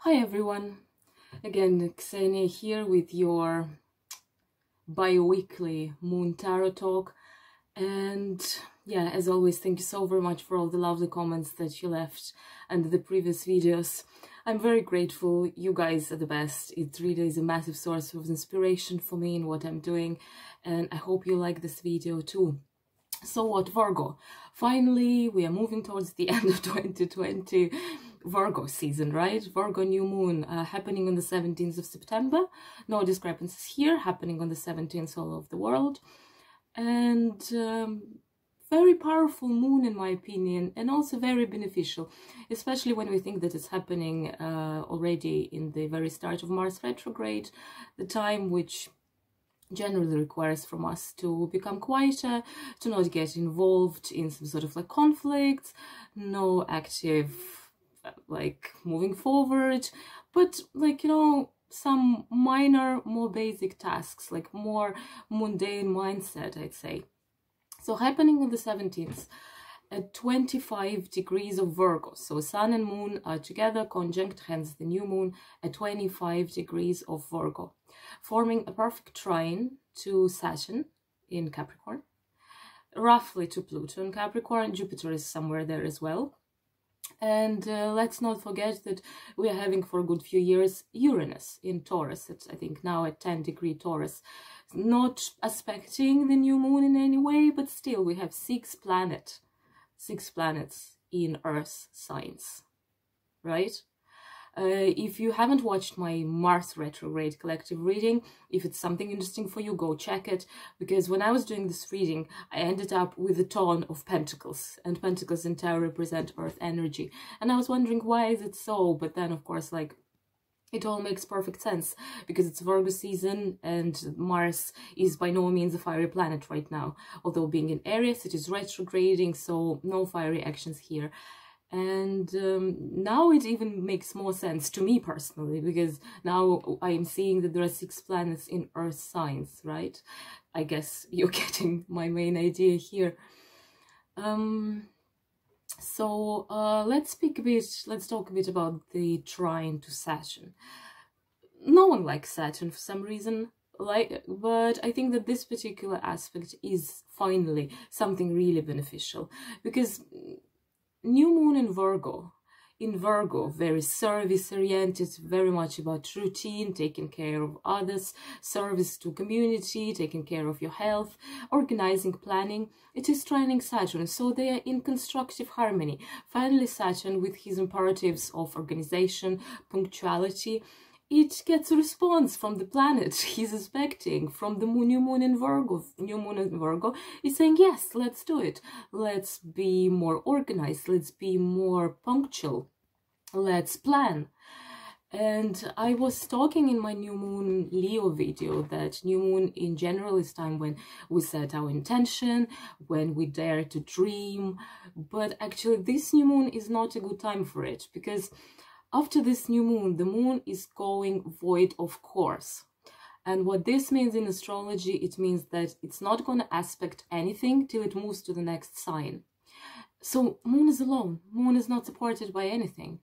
Hi everyone, again Xenia here with your bi-weekly Moon Tarot Talk. And yeah, as always, thank you so very much for all the lovely comments that you left under the previous videos. I'm very grateful. You guys are the best. It really is a massive source of inspiration for me in what I'm doing, and I hope you like this video too. So what, Virgo? Finally, we are moving towards the end of 2020 Virgo season, right? Virgo New Moon happening on the 17th of September. No discrepancies here, happening on the 17th all over the world. And very powerful moon in my opinion, and also very beneficial, especially when we think that it's happening already in the very start of Mars retrograde, the time which generally requires from us to become quieter, to not get involved in some sort of like conflicts, no active like moving forward, but like, you know, some minor, more basic tasks, like more mundane mindset, I'd say. So happening on the 17th at 25 degrees of Virgo. So Sun and Moon are together, conjunct, hence the new moon at 25 degrees of Virgo, forming a perfect trine to Saturn in Capricorn, roughly to Pluto in Capricorn. Jupiter is somewhere there as well. And let's not forget that we are having for a good few years Uranus in Taurus. It's, I think, now at 10-degree Taurus. Not aspecting the new moon in any way, but still we have six planets in Earth signs, right? If you haven't watched my Mars retrograde collective reading, if it's something interesting for you, go check it, because when I was doing this reading, I ended up with a ton of pentacles, and pentacles in tarot represent Earth energy, and I was wondering why is it so, but then of course, like, it all makes perfect sense, because it's Virgo season and Mars is by no means a fiery planet right now, although being in Aries it is retrograding, so no fiery actions here. And now it even makes more sense to me personally, because now I am seeing that there are 6 planets in Earth signs, right? I guess you're getting my main idea here. So let's talk a bit about the trine to Saturn. No one likes Saturn for some reason, but I think that this particular aspect is finally something really beneficial, because new moon in Virgo, very service oriented, very much about routine, taking care of others, service to community, taking care of your health, organizing, planning. It is trining Saturn, so they are in constructive harmony. Finally, Saturn, with his imperatives of organization, punctuality, it gets a response from the planet he's expecting, from the new moon in Virgo. New moon in Virgo is saying, yes, let's do it. Let's be more organized. Let's be more punctual. Let's plan. And I was talking in my new moon Leo video that new moon in general is time when we set our intention, when we dare to dream. But actually this new moon is not a good time for it, because after this new moon, the moon is going void of course. And what this means in astrology, it means that it's not going to aspect anything till it moves to the next sign. So moon is alone. Moon is not supported by anything.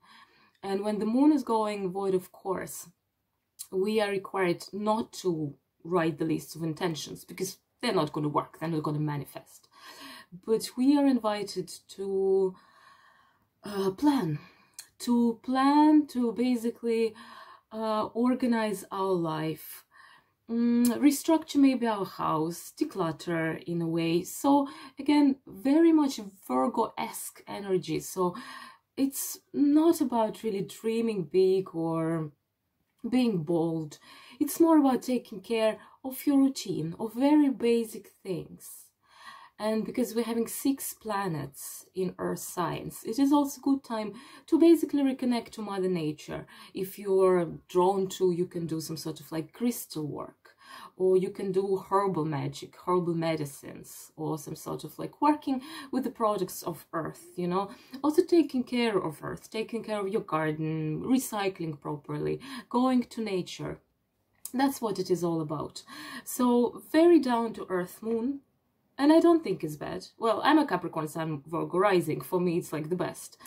And when the moon is going void of course, we are required not to write the lists of intentions, because they're not going to work. They're not going to manifest. But we are invited to plan. To basically organize our life, restructure maybe our house, declutter in a way. So again, very much Virgo-esque energy. So it's not about really dreaming big or being bold. It's more about taking care of your routine, of very basic things. And because we're having 6 planets in Earth signs, it is also a good time to basically reconnect to Mother Nature. If you're drawn to, you can do some sort of like crystal work, or you can do herbal magic, herbal medicines, or some sort of like working with the products of Earth, you know. Also taking care of Earth, taking care of your garden, recycling properly, going to nature. That's what it is all about. So very down to earth moon. And I don't think it's bad. Well, I'm a Capricorn Sun, Virgo rising. For me, it's like the best.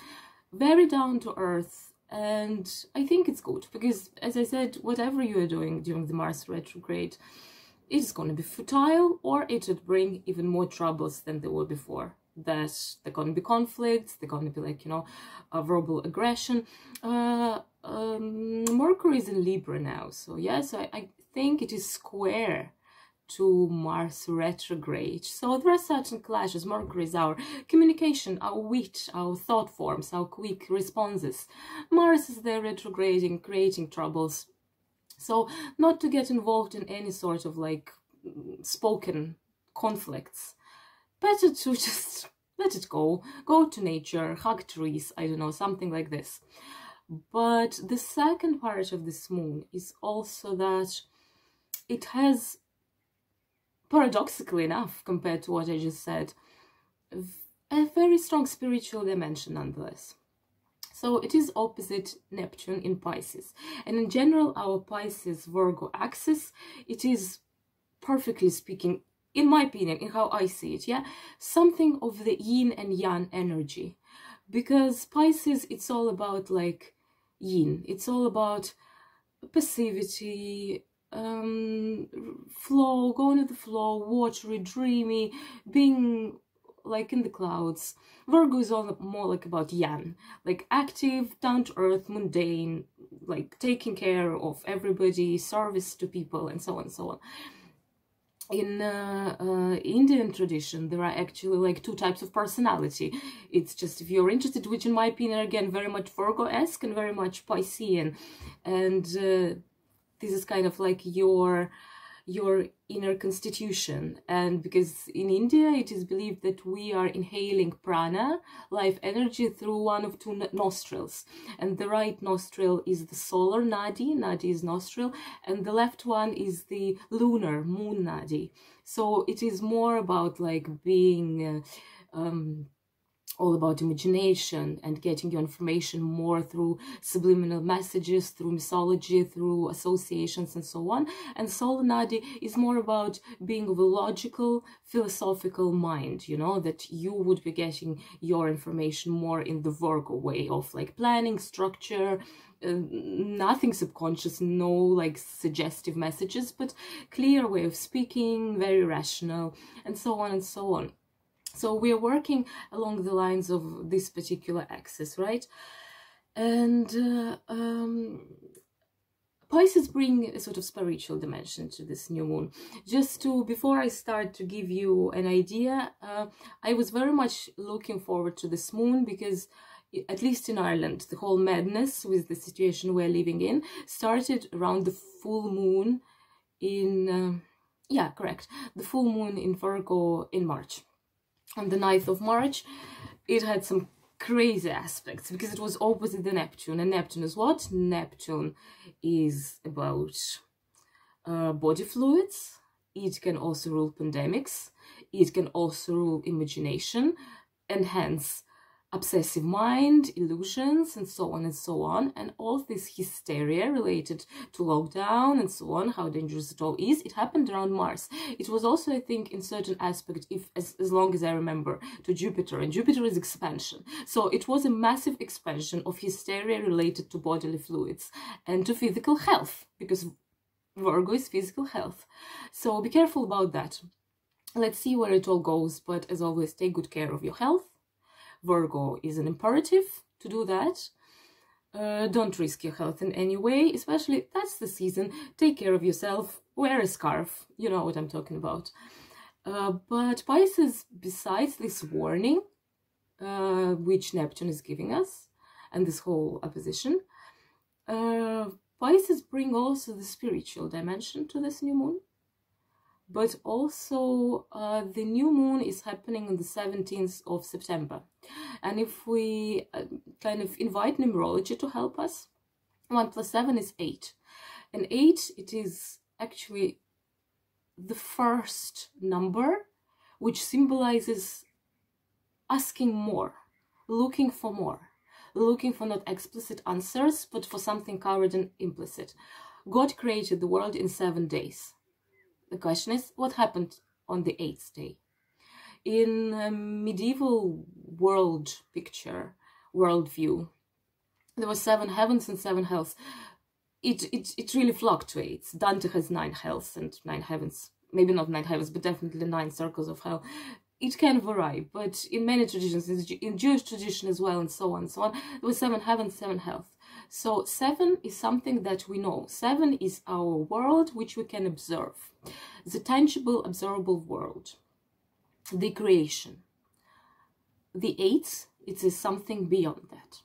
Very down to earth And I think it's good because, as I said, whatever you are doing during the Mars retrograde, it's going to be futile, or it would bring even more troubles than there were before. That there are going to be conflicts, they're going to be like, you know, a verbal aggression. Mercury is in Libra now, so yes, I think it is square to Mars retrograde. So there are certain clashes. Mercury is our communication, our wit, our thought forms, our quick responses. Mars is there retrograding, creating troubles. So not to get involved in any sort of like spoken conflicts. Better to just let it go. Go to nature, hug trees, I don't know, something like this. But the second part of this moon is also that it has, paradoxically enough, compared to what I just said, a very strong spiritual dimension nonetheless. So it is opposite Neptune in Pisces. And in general, our Pisces-Virgo axis, it is, perfectly speaking, in my opinion, in how I see it, yeah, something of the yin and yang energy. Because Pisces, it's all about like yin. It's all about passivity, flow, going with the flow, watery, dreamy, being like in the clouds. Virgo is all more like about yang, like active, down to earth, mundane, like taking care of everybody, service to people, and so on and so on. In Indian tradition, there are actually like two types of personality. It's just if you're interested, which in my opinion, again, very much Virgo-esque and very much Piscean. And this is kind of like your inner constitution. And because in India, it is believed that we are inhaling prana, life energy, through one of two nostrils. And the right nostril is the solar nadi, nadi is nostril, and the left one is the lunar, moon nadi. So it is more about like being all about imagination and getting your information more through subliminal messages, through mythology, through associations, and so on. And Solar Nadi is more about being of a logical, philosophical mind, you know, that you would be getting your information more in the Virgo way of like planning, structure, nothing subconscious, no like suggestive messages, but clear way of speaking, very rational, and so on and so on. So we are working along the lines of this particular axis, right? And Pisces bring a sort of spiritual dimension to this new moon. Just to, before I start to give you an idea, I was very much looking forward to this moon because, at least in Ireland, the whole madness with the situation we're living in started around the full moon in, yeah, correct, the full moon in Virgo in March. On the 9th of March, it had some crazy aspects because it was opposite the Neptune. And Neptune is what? Neptune is about body fluids. It can also rule pandemics. It can also rule imagination, and hence obsessive mind, illusions, and so on and so on. And all this hysteria related to lockdown and so on, how dangerous it all is, it happened around Mars. It was also, I think, in certain aspect, if as long as I remember, to Jupiter, and Jupiter is expansion. So it was a massive expansion of hysteria related to bodily fluids and to physical health, because Virgo is physical health. So be careful about that. Let's see where it all goes, but as always, take good care of your health. Virgo is an imperative to do that. Don't risk your health in any way, especially that's the season. Take care of yourself, wear a scarf, you know what I'm talking about. But Pisces, besides this warning, which Neptune is giving us, and this whole opposition, Pisces bring also the spiritual dimension to this new moon. But also the new moon is happening on the 17th of September. And if we kind of invite numerology to help us, 1 plus 7 is 8. And 8, it is actually the first number which symbolizes asking more, looking for more, looking for not explicit answers, but for something covered and implicit. God created the world in 7 days. The question is, what happened on the 8th day? In a medieval world picture, worldview, there were 7 heavens and 7 hells. It really fluctuates. Dante has 9 hells and 9 heavens. Maybe not 9 heavens, but definitely 9 circles of hell. It can vary, but in many traditions, in Jewish tradition as well, and so on, there were 7 heavens, 7 hells. So 7 is something that we know. 7 is our world, which we can observe. The tangible, observable world. The creation. The 8, it is something beyond that.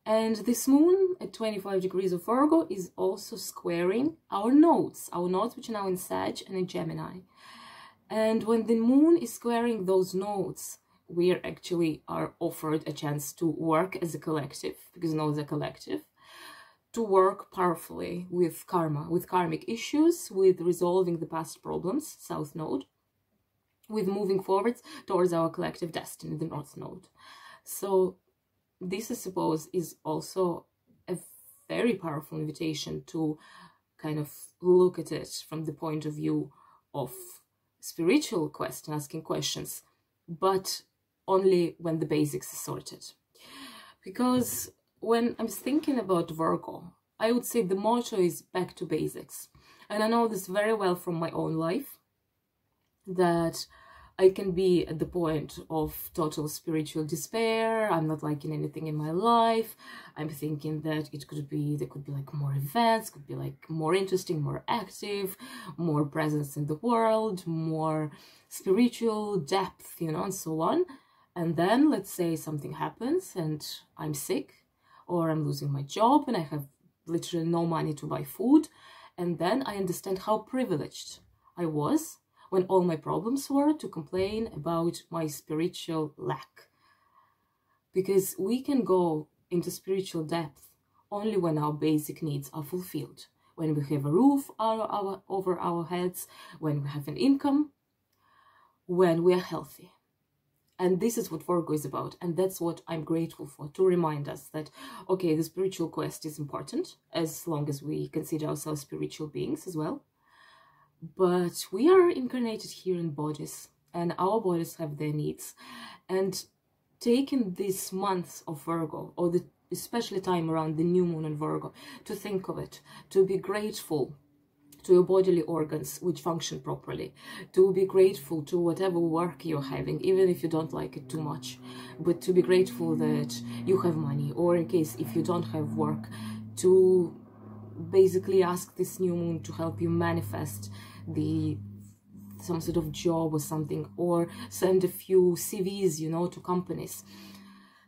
And this moon at 25 degrees of Virgo is also squaring our nodes which are now in Sag and in Gemini. And when the moon is squaring those nodes, we are offered a chance to work as a collective, because nodes are collective, to work powerfully with karma, with karmic issues, with resolving the past problems, South Node, with moving forwards towards our collective destiny, the North Node. So this, I suppose, is also a very powerful invitation to kind of look at it from the point of view of spiritual quest, asking questions, but only when the basics are sorted. Because when I'm thinking about Virgo, I would say the motto is back to basics. And I know this very well from my own life, that I can be at the point of total spiritual despair. I'm not liking anything in my life. I'm thinking that there could be like more events, could be like more interesting, more active, more presence in the world, more spiritual depth, you know, and so on. And then let's say something happens and I'm sick, or I'm losing my job and I have literally no money to buy food. And then I understand how privileged I was when all my problems were to complain about my spiritual lack. Because we can go into spiritual depth only when our basic needs are fulfilled. When we have a roof over our heads, when we have an income, when we are healthy. And this is what Virgo is about. And that's what I'm grateful for, to remind us that, okay, the spiritual quest is important, as long as we consider ourselves spiritual beings as well. But we are incarnated here in bodies, and our bodies have their needs. And taking this month of Virgo, or especially time around the new moon in Virgo, to think of it, to be grateful to your bodily organs which function properly, to be grateful to whatever work you're having, even if you don't like it too much, but to be grateful that you have money, or in case if you don't have work, to basically ask this new moon to help you manifest some sort of job or something, or send a few CVs, you know, to companies,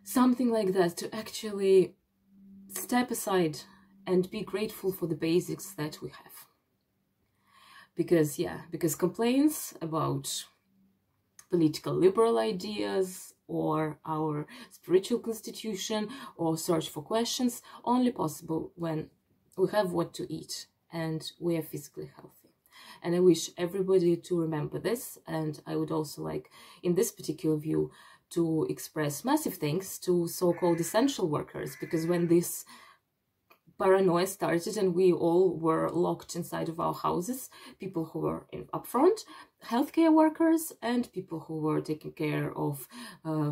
something like that, to actually step aside and be grateful for the basics that we have. Because complaints about political liberal ideas or our spiritual constitution or search for questions only possible when we have what to eat and we are physically healthy. And I wish everybody to remember this. And I would also like, in this particular view, to express massive thanks to so-called essential workers, because when this paranoia started and we all were locked inside of our houses, people who were up front, healthcare workers, and people who were taking care of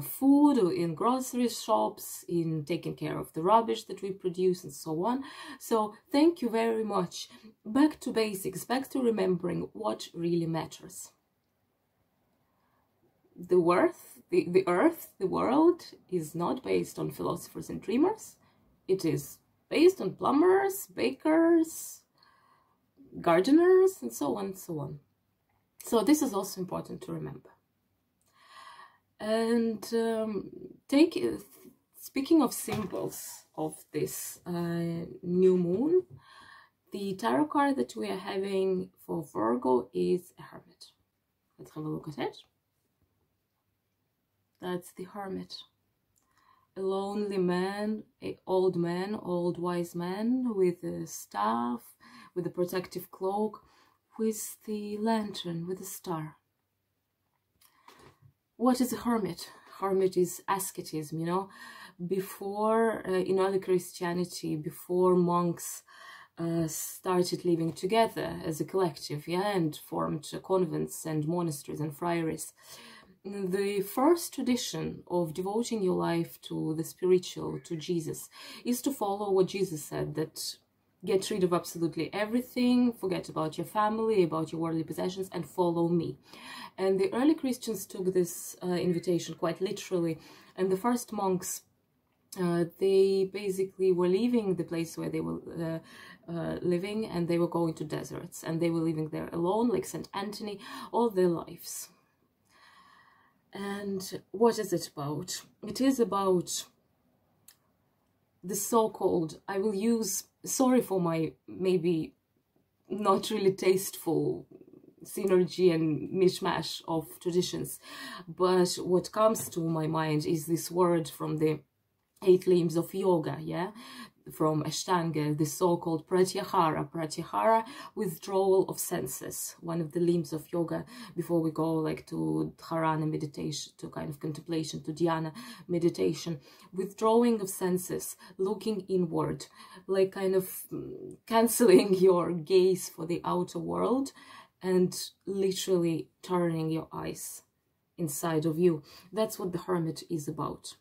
food in grocery shops, in taking care of the rubbish that we produce and so on. So thank you very much. Back to basics, back to remembering what really matters. The earth, the world is not based on philosophers and dreamers. It is based on plumbers, bakers, gardeners, and so on and so on. So this is also important to remember. And speaking of symbols of this new moon, the tarot card that we are having for Virgo is a Hermit. Let's have a look at it. That's the Hermit. A lonely man, an old wise man with a staff, with a protective cloak, with the lantern, with a star. What is a hermit? Hermit is asceticism, you know. Before, in early Christianity, before monks started living together as a collective, yeah, and formed convents and monasteries and friaries, the first tradition of devoting your life to the spiritual, to Jesus, is to follow what Jesus said, that get rid of absolutely everything, forget about your family, about your worldly possessions, and follow me. And the early Christians took this invitation quite literally, and the first monks, they basically were leaving the place where they were living, and they were going to deserts, and they were living there alone, like Saint Anthony, all their lives. And what is it about? It is about the so-called, I will use, sorry for my maybe not really tasteful synergy and mishmash of traditions, but what comes to my mind is this word from the 8 limbs of yoga, yeah, from Ashtanga, the so-called pratyahara, withdrawal of senses, one of the limbs of yoga before we go like to dharana meditation, to kind of contemplation, to dhyana meditation, withdrawing of senses, looking inward, like kind of cancelling your gaze for the outer world and literally turning your eyes inside of you. That's what the Hermit is about.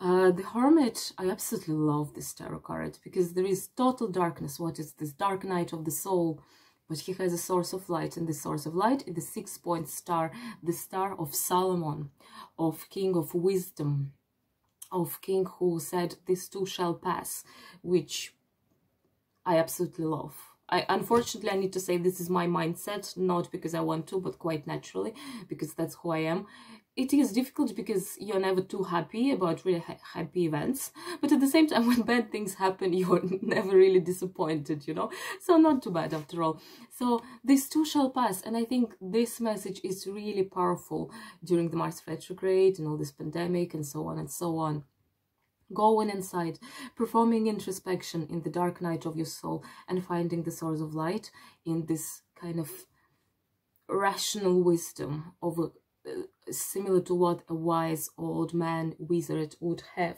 The Hermit, I absolutely love this tarot card because there is total darkness. What is this? Dark night of the soul. But he has a source of light, and the source of light is the 6-point star, the star of Solomon, of King of Wisdom, of King who said, "This too shall pass," which I absolutely love. Unfortunately, I need to say this is my mindset, not because I want to, but quite naturally, because that's who I am. It is difficult because you're never too happy about really happy events, but at the same time, when bad things happen, you're never really disappointed, you know? So not too bad after all. So this too shall pass, and I think this message is really powerful during the Mars retrograde and all this pandemic and so on and so on. Going inside, performing introspection in the dark night of your soul and finding the source of light in this kind of rational wisdom of a similar to what a wise old man wizard would have.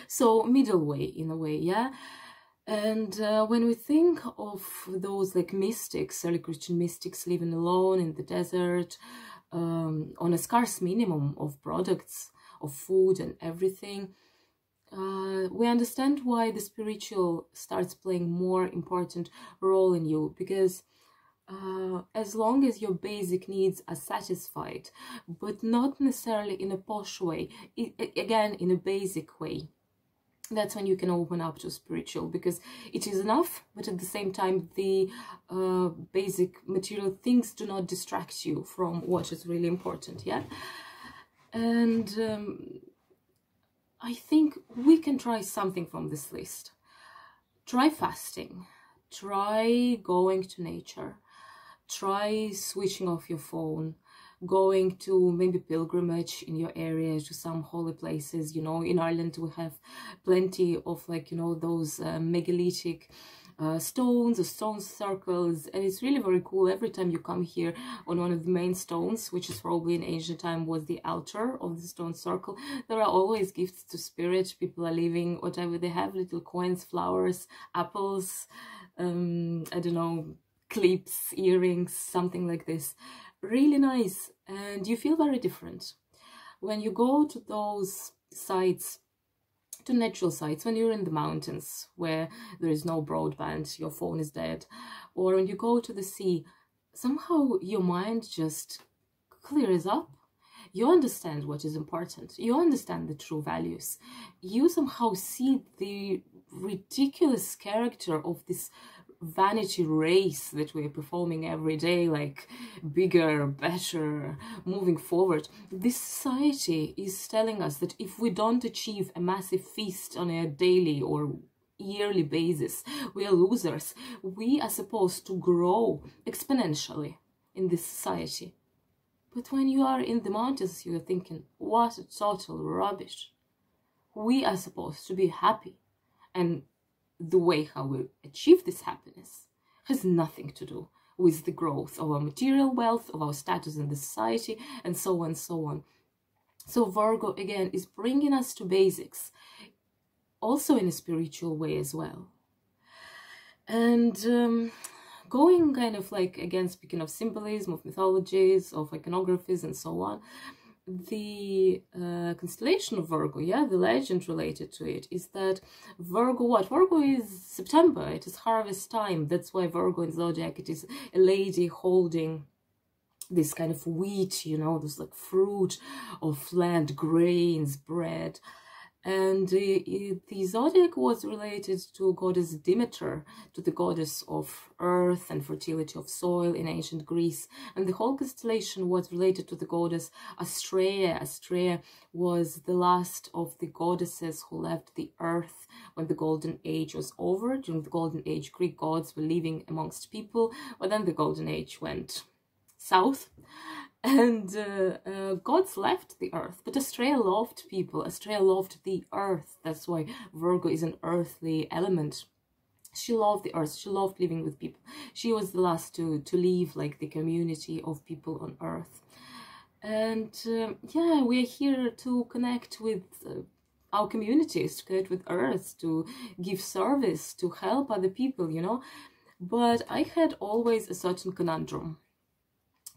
So middle way in a way, yeah. And when we think of those like mystics, early Christian mystics living alone in the desert, on a scarce minimum of products, of food and everything, we understand why the spiritual starts playing more important role in you, because as long as your basic needs are satisfied, but not necessarily in a posh way, again in a basic way, that's when you can open up to spiritual, because it is enough, but at the same time the basic material things do not distract you from what is really important, yeah. And I think we can try something from this list. Try fasting, try going to nature, try switching off your phone, going to maybe pilgrimage in your area to some holy places. You know, in Ireland we have plenty of, like, you know, those megalithic stones or stone circles, and it's really very cool. Every time you come here, on one of the main stones, which is probably in ancient time was the altar of the stone circle, there are always gifts to spirit. People are leaving whatever they have, little coins, flowers, apples, I don't know, clips, earrings, something like this. Really nice, and you feel very different when you go to those sites, to natural sites, when you're in the mountains where there is no broadband, your phone is dead, or when you go to the sea. Somehow your mind just clears up. You understand what is important, you understand the true values, you somehow see the ridiculous character of this vanity race that we're performing every day, like bigger, better, moving forward. This society is telling us that if we don't achieve a massive feast on a daily or yearly basis, we are losers. We are supposed to grow exponentially in this society. But when you are in the mountains, you are thinking, what a total rubbish. We are supposed to be happy, and the way how we achieve this happiness has nothing to do with the growth of our material wealth, of our status in the society, and so on and so on. So Virgo, again, is bringing us to basics, also in a spiritual way as well. And going kind of like, again, speaking of symbolism, of mythologies, of iconographies and so on, the constellation of Virgo, yeah, the legend related to it is that Virgo, what? Virgo is September, it is harvest time. That's why Virgo in Zodiac, it is a lady holding this kind of wheat, you know, this like fruit of land, grains, bread. And the zodiac was related to goddess Demeter, to the goddess of earth and fertility of soil in ancient Greece. And the whole constellation was related to the goddess Astrea. Astrea was the last of the goddesses who left the earth when the golden age was over. During the golden age, Greek gods were living amongst people, but then the golden age went south. And gods left the earth, but Astrea loved people. Astrea loved the earth. That's why Virgo is an earthly element. She loved the earth. She loved living with people. She was the last to leave like the community of people on earth. And yeah, we're here to connect with our communities, to connect with earth, to give service, to help other people, you know. But I had always a certain conundrum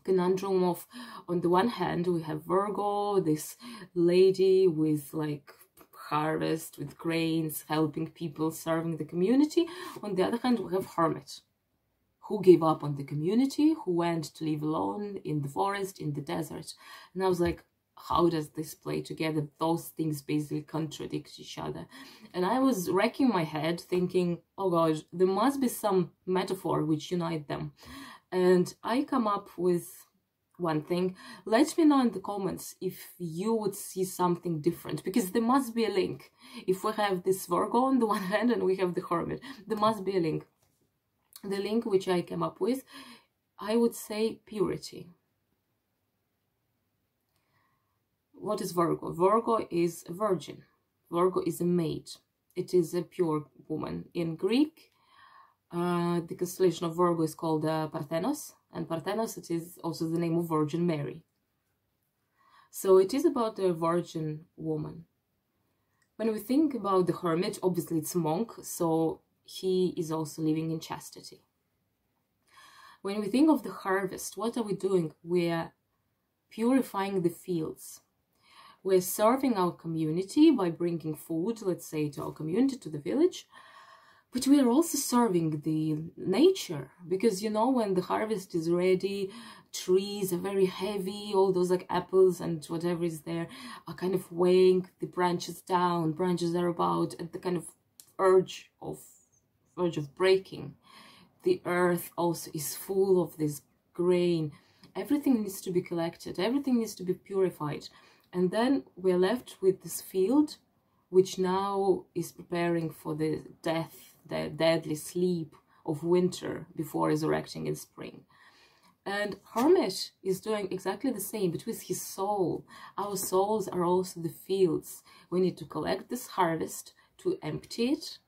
of, on the one hand, we have Virgo, this lady with like harvest, with grains, helping people, serving the community. On the other hand, we have Hermit, who gave up on the community, who went to live alone in the forest, in the desert. And I was like, how does this play together? Those things basically contradict each other. And I was racking my head thinking, oh gosh, there must be some metaphor which unite them. And I come up with one thing. Let me know in the comments if you would see something different, because there must be a link. If we have this Virgo on the one hand and we have the Hermit, there must be a link. The link which I came up with, I would say purity. What is Virgo? Virgo is a virgin. Virgo is a maid. It is a pure woman. In Greek, the constellation of Virgo is called Parthenos, and Parthenos, it is also the name of Virgin Mary. So it is about a virgin woman. When we think about the Hermit, obviously it's a monk, so he is also living in chastity. When we think of the harvest, what are we doing? We are purifying the fields. We're serving our community by bringing food, let's say, to our community, to the village. But we are also serving the nature, because, you know, when the harvest is ready, trees are very heavy, all those like apples and whatever is there are kind of weighing the branches down. Branches are about at the kind of verge of breaking. The earth also is full of this grain. Everything needs to be collected. Everything needs to be purified. And then we're left with this field, which now is preparing for the death, the deadly sleep of winter before resurrecting in spring. And Hermit is doing exactly the same, but with his soul. Our souls are also the fields. We need to collect this harvest, to empty it.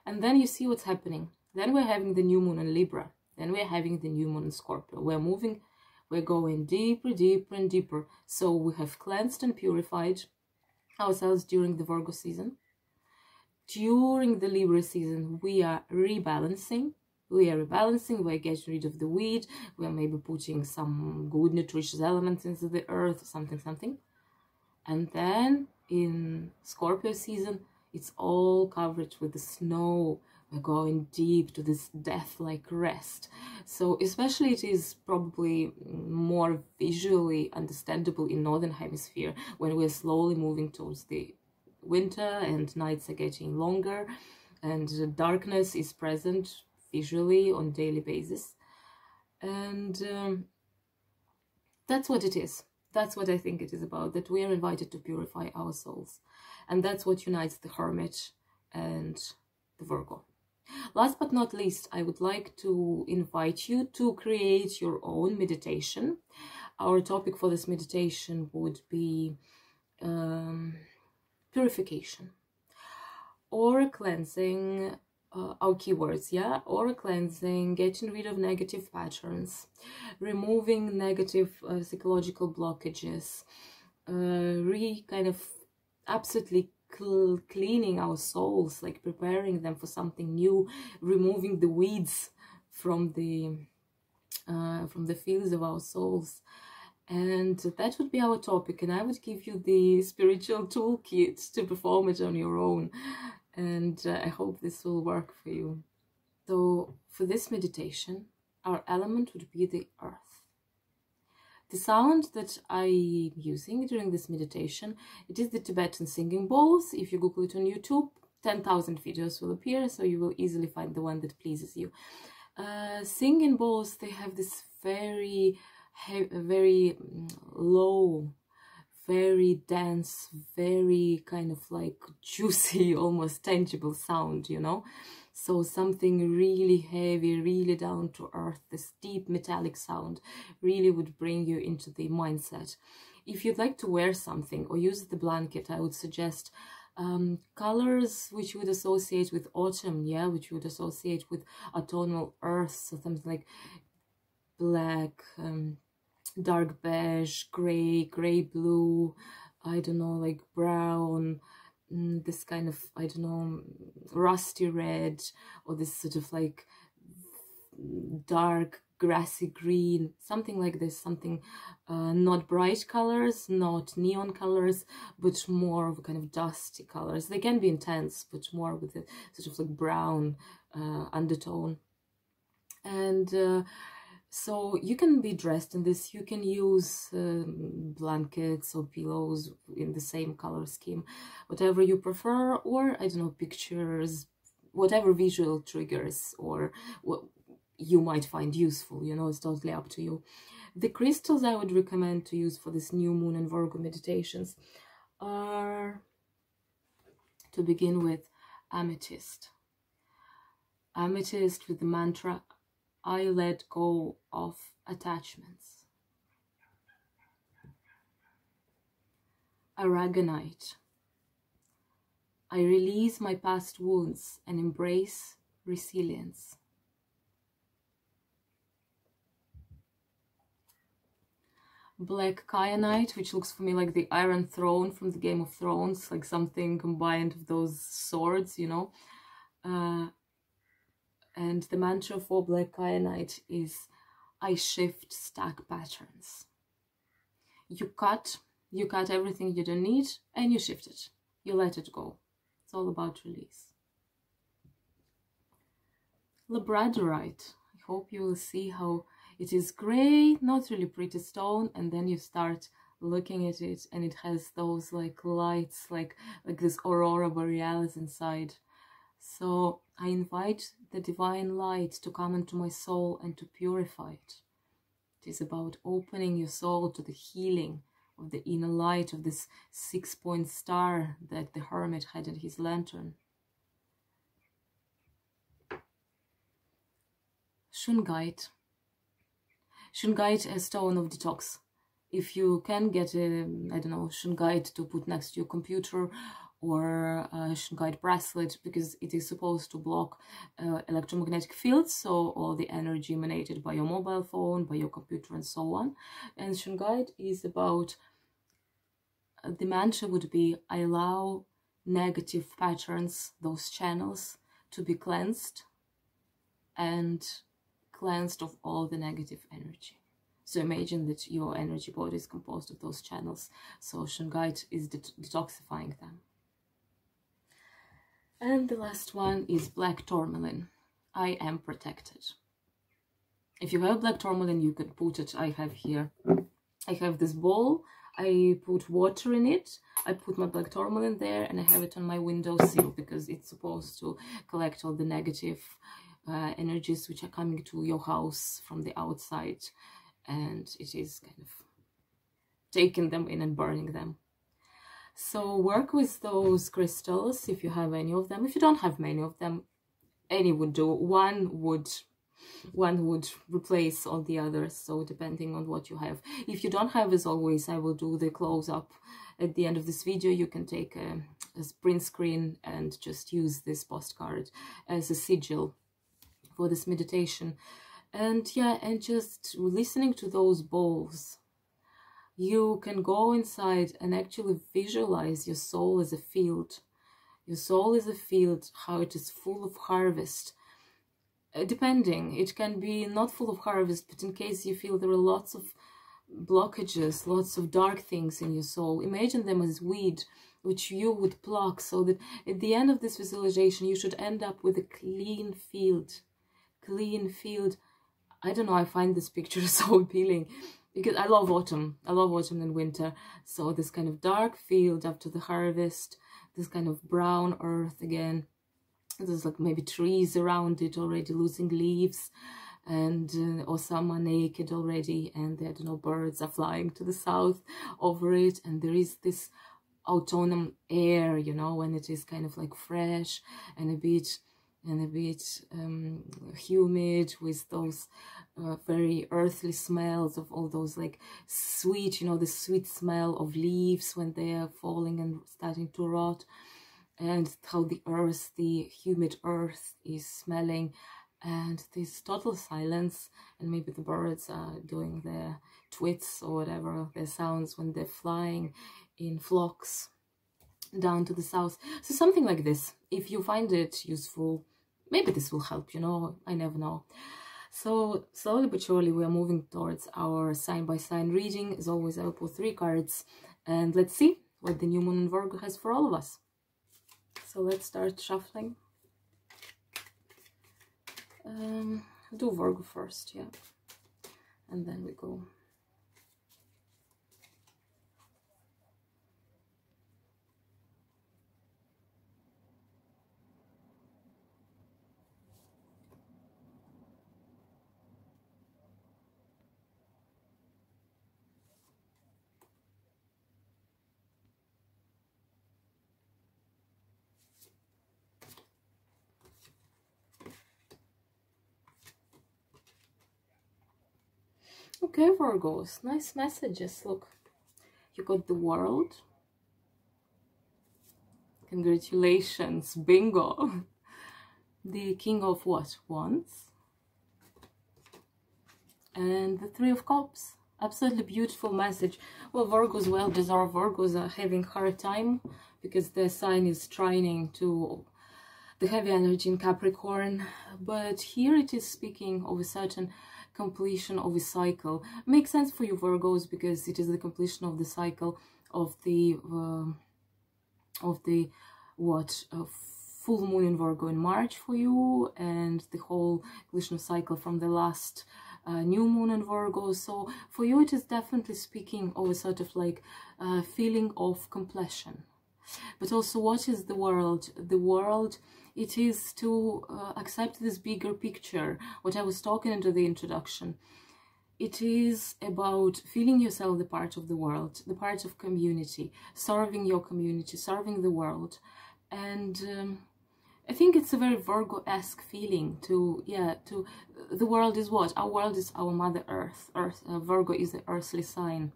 And then you see what's happening. Then we're having the new moon in Libra. Then we're having the new moon in Scorpio. We're going deeper, deeper and deeper. So we have cleansed and purified ourselves during the Virgo season. During the Libra season, we are rebalancing. We're getting rid of the weed. We're maybe putting some good nutritious elements into the earth, something. And then in Scorpio season, it's all covered with the snow. We're going deep to this death-like rest. So especially it is probably more visually understandable in Northern Hemisphere, when we're slowly moving towards the winter and nights are getting longer and darkness is present visually on a daily basis. And that's what it is. That's what I think it is about, that we are invited to purify our souls. And that's what unites the Hermit and the Virgo. Last but not least, I would like to invite you to create your own meditation. Our topic for this meditation would be purification, aura cleansing, our keywords, yeah, aura cleansing, getting rid of negative patterns, removing negative psychological blockages, kind of absolutely cleaning our souls, like preparing them for something new, removing the weeds from the fields of our souls. And that would be our topic, and I would give you the spiritual toolkit to perform it on your own, and I hope this will work for you. So for this meditation, our element would be the earth. The sound that I'm using during this meditation, it is the Tibetan singing bowls. If you Google it on YouTube, 10,000 videos will appear, so you will easily find the one that pleases you. Singing bowls, they have this very low, very dense, very kind of like juicy, almost tangible sound, you know. So something really heavy, really down to earth, this deep metallic sound really would bring you into the mindset. If you'd like to wear something or use the blanket, I would suggest colors which you would associate with autumn, yeah, which you would associate with autumnal earth, so something like black, dark beige, gray blue, I don't know, like brown, this kind of, I don't know, rusty red, or this sort of like dark grassy green, something like this, something not bright colors, not neon colors, but more of a kind of dusty colors. They can be intense, but more with a sort of like brown undertone. And so you can be dressed in this. You can use blankets or pillows in the same color scheme, whatever you prefer, or I don't know, pictures, whatever visual triggers or what you might find useful, you know, it's totally up to you. The crystals I would recommend to use for this new moon and Virgo meditations are, to begin with, amethyst. Amethyst with the mantra, I let go of attachments. Aragonite. I release my past wounds and embrace resilience. Black Kyanite, which looks for me like the Iron Throne from the Game of Thrones, like something combined of those swords, you know. And the mantra for Black Kyanite is, I shift stack patterns. You cut everything you don't need and you shift it. You let it go. It's all about release. Labradorite. I hope you will see how it is gray, not really pretty stone, and then you start looking at it and it has those like lights, like this aurora borealis inside. So I invite the divine light to come into my soul and to purify it. It is about opening your soul to the healing of the inner light of this 6-point star that the Hermit had in his lantern. Shungite. Shungite, a stone of detox. If you can get a, I don't know, shungite to put next to your computer, or a shungite bracelet, because it is supposed to block electromagnetic fields, so all the energy emanated by your mobile phone, by your computer, and so on. And shungite is about, the mantra would be, I allow negative patterns, those channels, to be cleansed and cleansed of all the negative energy. So imagine that your energy body is composed of those channels, so shungite is detoxifying them. And the last one is black tourmaline. I am protected. If you have black tourmaline, you could put it, I have here, I have this bowl, I put water in it, I put my black tourmaline there, and I have it on my windowsill because it's supposed to collect all the negative energies which are coming to your house from the outside, and it is kind of taking them in and burning them. So work with those crystals if you have any of them. If you don't have many of them, any would do. One would replace all the others, so depending on what you have. If you don't have, as always, I will do the close-up at the end of this video. You can take a print screen and just use this postcard as a sigil for this meditation. And yeah, and just listening to those bowls, you can go inside and actually visualize your soul as a field. Your soul is a field, how it is full of harvest. depending, it can be not full of harvest, but in case you feel there are lots of blockages, lots of dark things in your soul, imagine them as weed which you would pluck, so that at the end of this visualization you should end up with a clean field. I don't know, I find this picture so appealing because I love autumn and winter. So this kind of dark field after the harvest, this kind of brown earth again. There's like maybe trees around it already losing leaves, and or some are naked already, and I don't know, birds are flying to the south over it, and there is this autumn air, you know, when it is kind of like fresh and a bit humid, with those very earthly smells of all those like sweet, you know, the sweet smell of leaves when they are falling and starting to rot, and how the earth, the humid earth, is smelling, and this total silence, and maybe the birds are doing their twits or whatever, their sounds when they're flying in flocks down to the south. So something like this, if you find it useful, maybe this will help, you know, I never know. So slowly but surely we are moving towards our sign by sign reading. As always, I will pull 3 cards, and let's see what the new moon in Virgo has for all of us. So let's start shuffling. Do Virgo first, yeah, and then we go. Okay, Virgos, nice messages. Look, you got the World. Congratulations, bingo. The King of what? Wands. And the 3 of Cups. Absolutely beautiful message. Well, Virgos well deserved. Virgos are having hard time because their sign is trining to the heavy energy in Capricorn. But here it is speaking of a certain completion of a cycle. Makes sense for you, Virgos, because it is the completion of the cycle of the full moon in Virgo in March for you, and the whole completion of cycle from the last new moon in Virgo. So for you it is definitely speaking of a sort of like feeling of completion. But also, what is the world? The world, it is to accept this bigger picture, what I was talking into the introduction. It is about feeling yourself the part of the world, the part of community, serving your community, serving the world. And I think it's a very Virgo-esque feeling to, yeah, to, the world is what? Our world is our Mother Earth. Virgo is the earthly sign.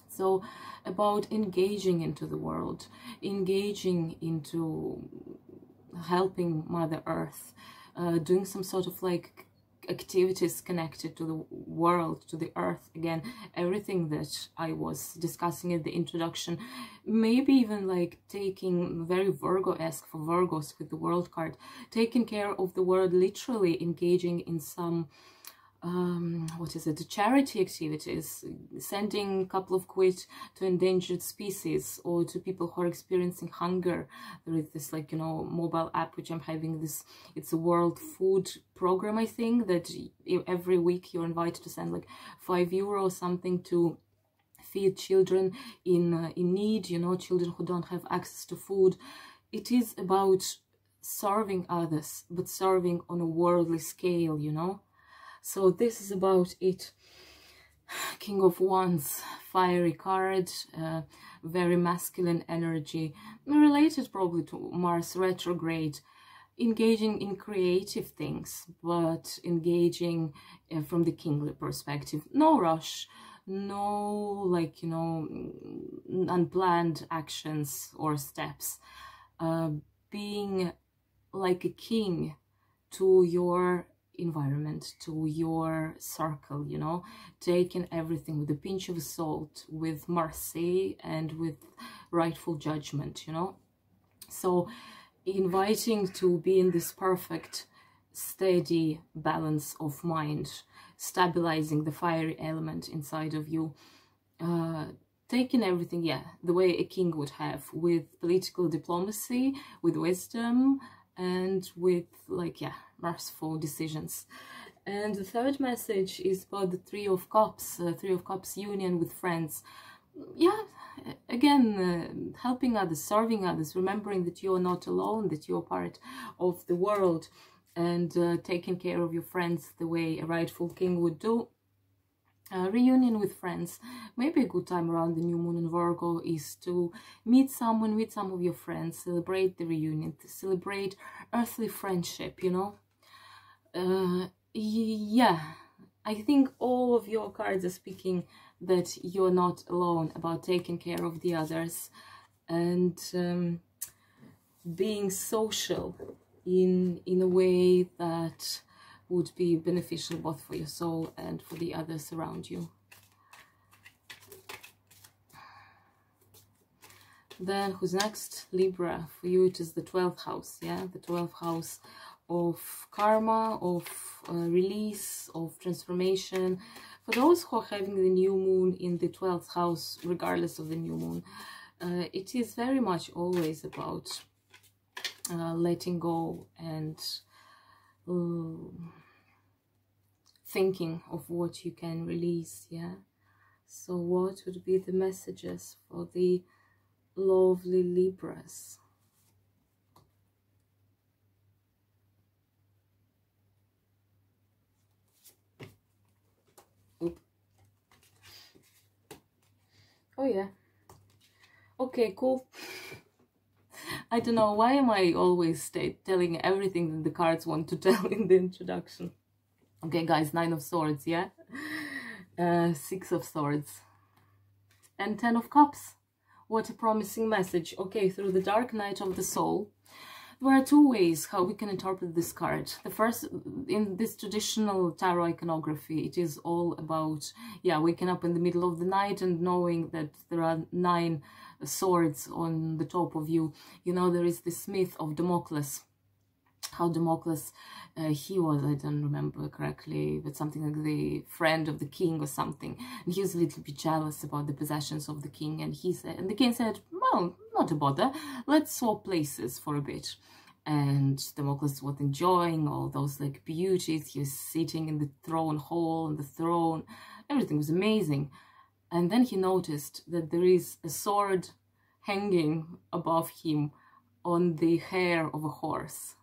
So about engaging into the world, engaging into helping Mother Earth, doing some sort of like activities connected to the world, to the earth. Again, everything that I was discussing at the introduction, maybe even like taking very Virgo-esque for Virgos with the World card, taking care of the world, literally engaging in some charity activities, sending a couple of quid to endangered species or to people who are experiencing hunger. There is this, like, you know, mobile app which I'm having, this, it's a world food program, I think, that every week you're invited to send like €5 or something to feed children in need, you know, children who don't have access to food. It is about serving others, but serving on a worldly scale, you know. So this is about it. King of Wands, fiery card, very masculine energy, related probably to Mars retrograde, engaging in creative things, but engaging from the kingly perspective. No rush, no, like, you know, unplanned actions or steps. Being like a king to your environment, to your circle, you know, taking everything with a pinch of salt, with mercy and with rightful judgment, you know. So inviting to be in this perfect steady balance of mind, stabilizing the fiery element inside of you, taking everything, yeah, the way a king would have, with political diplomacy, with wisdom, and with, like, yeah, merciful decisions. And the third message is about the Three of Cups, Three of Cups union with friends. Yeah, again, helping others, serving others, remembering that you're not alone, that you're part of the world, and taking care of your friends the way a rightful king would do. Reunion with friends. Maybe a good time around the new moon in Virgo is to meet someone, meet some of your friends, celebrate the reunion, to celebrate earthly friendship, you know. Yeah, I think all of your cards are speaking that you're not alone, about taking care of the others, and being social in a way that would be beneficial both for your soul and for the others around you. Then who's next? Libra. For you it is the 12th house, yeah, the 12th house of karma, of release, of transformation. For those who are having the new moon in the 12th house, regardless of the new moon, it is very much always about letting go and thinking of what you can release, yeah. So what would be the messages for the lovely Libras? Oop. Oh yeah, okay, cool. I don't know, why am I always telling everything that the cards want to tell in the introduction? Okay, guys, 9 of Swords, yeah? 6 of Swords. And 10 of Cups. What a promising message. Okay, through the dark night of the soul, there are two ways how we can interpret this card. The first, in this traditional tarot iconography, it is all about, yeah, waking up in the middle of the night and knowing that there are 9 swords on the top of you. You know, there is this myth of Damocles. How Damocles, he was, I don't remember correctly, but something like the friend of the king or something. And he was a little bit jealous about the possessions of the king. And he said, and the king said, well, not a bother, let's swap places for a bit. And Damocles was enjoying all those like beauties. He was sitting in the throne hall, on the throne. Everything was amazing. And then he noticed that there is a sword hanging above him on the hair of a horse.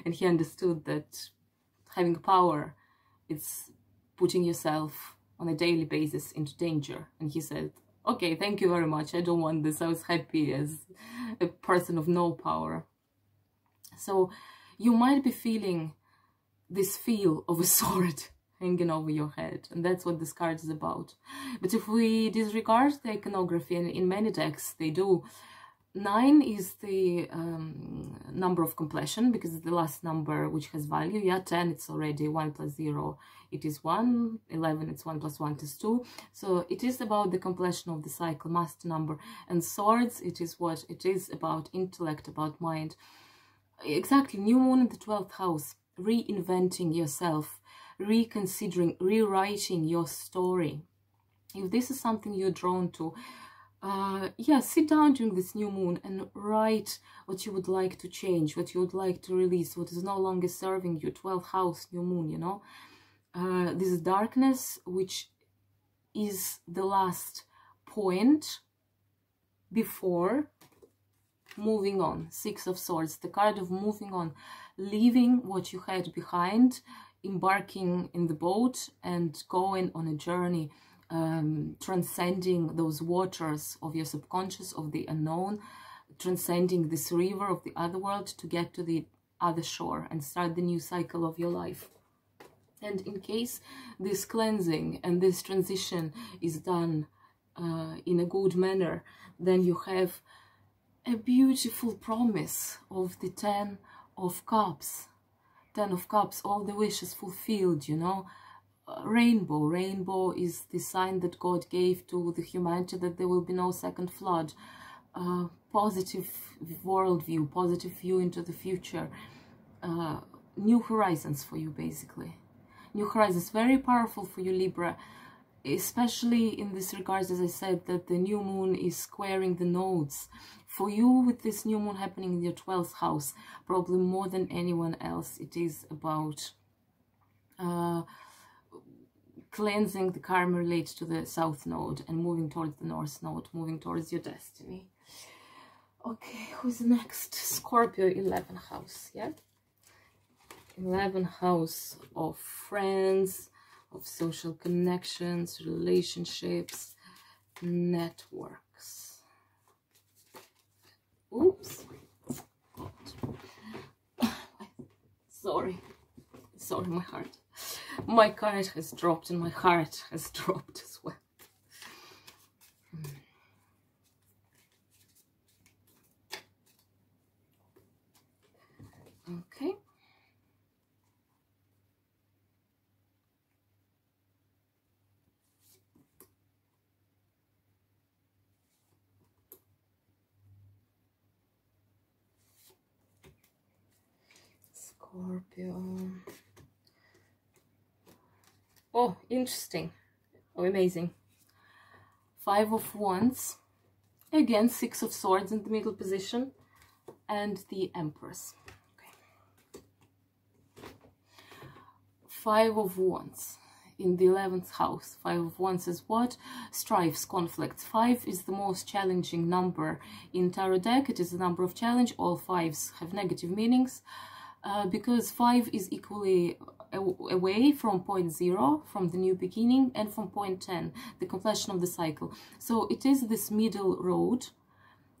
And he understood that having power, it's putting yourself on a daily basis into danger. And he said, okay, thank you very much. I don't want this. I was happy as a person of no power. So you might be feeling this feel of a sword hanging over your head. And that's what this card is about. But if we disregard the iconography, and in many decks they do, 9 is the number of completion, because it's the last number which has value. Yeah, 10, it's already 1 plus 0, it is 1. 11, it's 1 plus 1 is 2. So it is about the completion of the cycle, master number. And swords, it is what? It is about intellect, about mind. Exactly, new moon in the 12th house, reinventing yourself, reconsidering, rewriting your story. If this is something you're drawn to, yeah, sit down during this new moon and write what you would like to change, what you would like to release, what is no longer serving you. 12th house, new moon, you know. This darkness, which is the last point before moving on. 6 of Swords, the card of moving on, leaving what you had behind, embarking in the boat and going on a journey. Transcending those waters of your subconscious, of the unknown, transcending this river of the other world to get to the other shore and start the new cycle of your life. And in case this cleansing and this transition is done in a good manner, then you have a beautiful promise of the 10 of Cups. 10 of Cups, all the wishes fulfilled, you know. Rainbow is the sign that God gave to the humanity that there will be no second flood. Positive worldview, positive view into the future. new horizons for you, basically. New horizons, very powerful for you, Libra, especially in this regards, as I said, that the new moon is squaring the nodes. For you, with this new moon happening in your 12th house, probably more than anyone else, it is about cleansing the karma related to the south node and moving towards the north node, moving towards your destiny. Okay, who's next? Scorpio, 11th house, yeah? 11th house of friends, of social connections, relationships, networks. Oops. Sorry, my heart. My card has dropped and my heart has dropped as well. Okay. Scorpio. Oh, interesting. Oh, amazing. 5 of Wands. Again, 6 of Swords in the middle position. And the Empress. Okay. 5 of Wands in the 11th house. 5 of Wands is what? Strifes, conflicts. 5 is the most challenging number in tarot deck. It is the number of challenge. All 5s have negative meanings. Because 5 is equally away from point 0, from the new beginning, and from point 10, the completion of the cycle. So it is this middle road,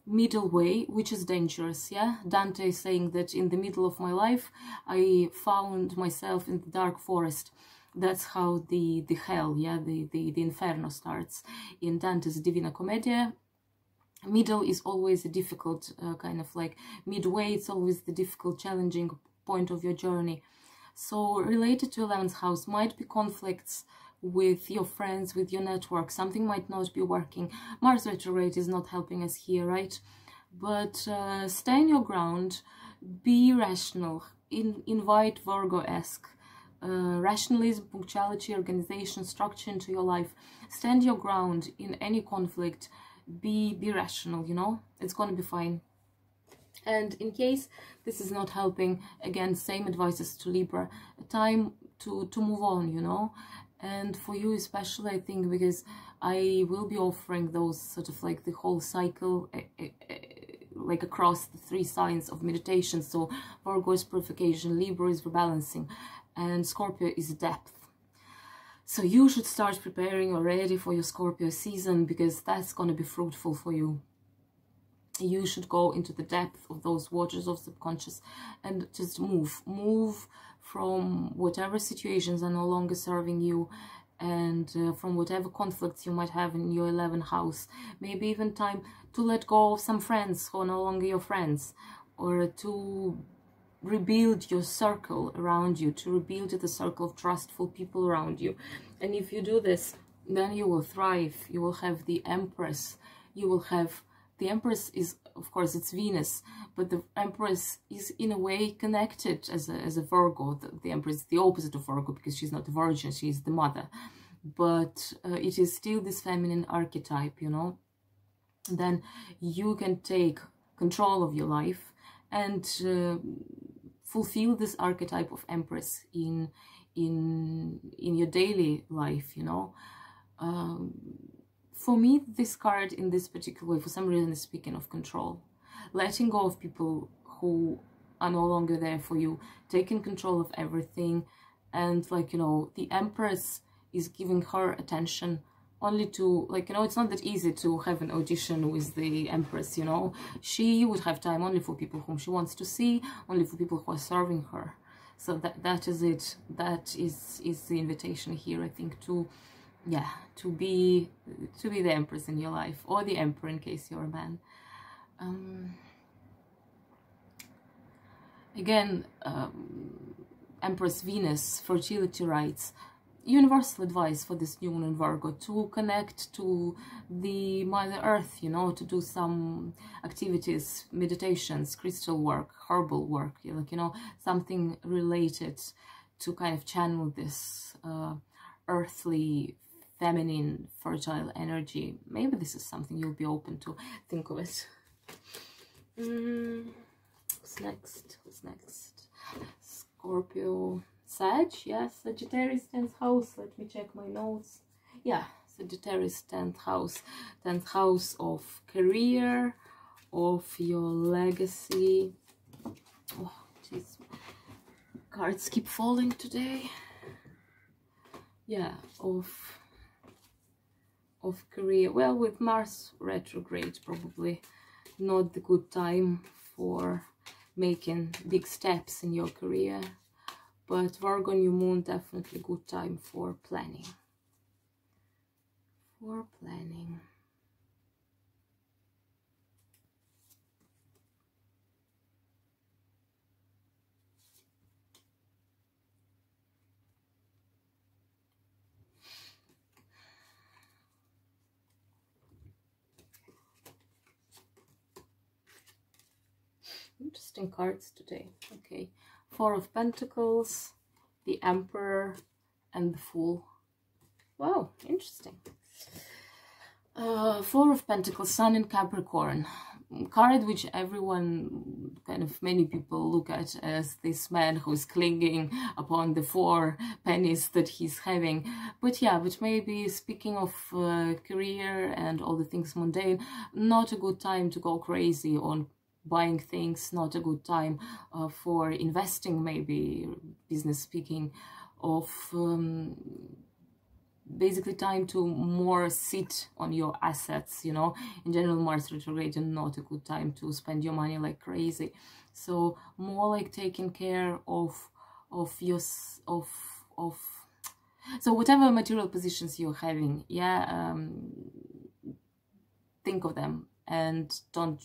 middle way, which is dangerous. Yeah, Dante is saying that in the middle of my life I found myself in the dark forest. That's how the hell, yeah, the inferno starts in Dante's Divina Commedia. Middle is always a difficult kind of like midway. It's always the difficult, challenging point of your journey. So related to 11th house might be conflicts with your friends, with your network. Something might not be working. Mars retrograde is not helping us here, right? But stand your ground, be rational, invite Virgo-esque rationalism, punctuality, organization, structure into your life. Stand your ground in any conflict. Be rational, you know, it's gonna be fine. And in case this is not helping, again, same advices to Libra, time to move on, you know. And for you especially, I think, because I will be offering those sort of like the whole cycle like across the 3 signs of meditation. So Virgo is purification, Libra is rebalancing, and Scorpio is depth. So you should start preparing already for your Scorpio season, because that's going to be fruitful for you. You should go into the depth of those waters of subconscious and just move from whatever situations are no longer serving you, and from whatever conflicts you might have in your 11th house. Maybe even time to let go of some friends who are no longer your friends, or to rebuild your circle around you, to rebuild the circle of trustful people around you. And if you do this, then you will thrive. You will have the Empress. You will have the Empress is, of course, it's Venus, but the Empress is in a way connected as a Virgo. The Empress is the opposite of Virgo, because she's not a virgin, she's the mother. But it is still this feminine archetype, you know. Then you can take control of your life and fulfill this archetype of Empress in your daily life, you know. For me, this card in this particular way, for some reason, is speaking of control. Letting go of people who are no longer there for you, taking control of everything. And like, you know, the Empress is giving her attention only to, like, you know, it's not that easy to have an audition with the Empress, you know. She would have time only for people whom she wants to see, only for people who are serving her. So that is it. That is the invitation here, I think, to, yeah, to be the Empress in your life, or the Emperor in case you're a man. Again, Empress Venus, fertility rites. universal advice for this new moon in Virgo to connect to the Mother Earth, you know, to do some activities, meditations, crystal work, herbal work, like, you know, something related to kind of channel this earthly, feminine, fertile energy. Maybe this is something you'll be open to. Think of it. What's next? What's next? Scorpio. Sag, yes, Sagittarius 10th house. Let me check my notes. Yeah, Sagittarius 10th house. 10th house of career, of your legacy. Oh, jeez. Cards keep falling today. Yeah, of career. Well, with Mars retrograde, probably not the good time for making big steps in your career. But Virgo New Moon, definitely good time for planning. For planning. Interesting cards today. Okay. Four of Pentacles, the Emperor, and the Fool. Wow, interesting. Four of Pentacles, Sun in Capricorn. Card which everyone, kind of many people look at as this man who's clinging upon the 4 pennies that he's having. But yeah, but maybe speaking of career and all the things mundane, not a good time to go crazy on buying things, not a good time for investing, maybe business speaking of basically time to more sit on your assets, you know. In general, Mars retrograde, not a good time to spend your money like crazy. So more like taking care of your so whatever material positions you're having, yeah, think of them and don't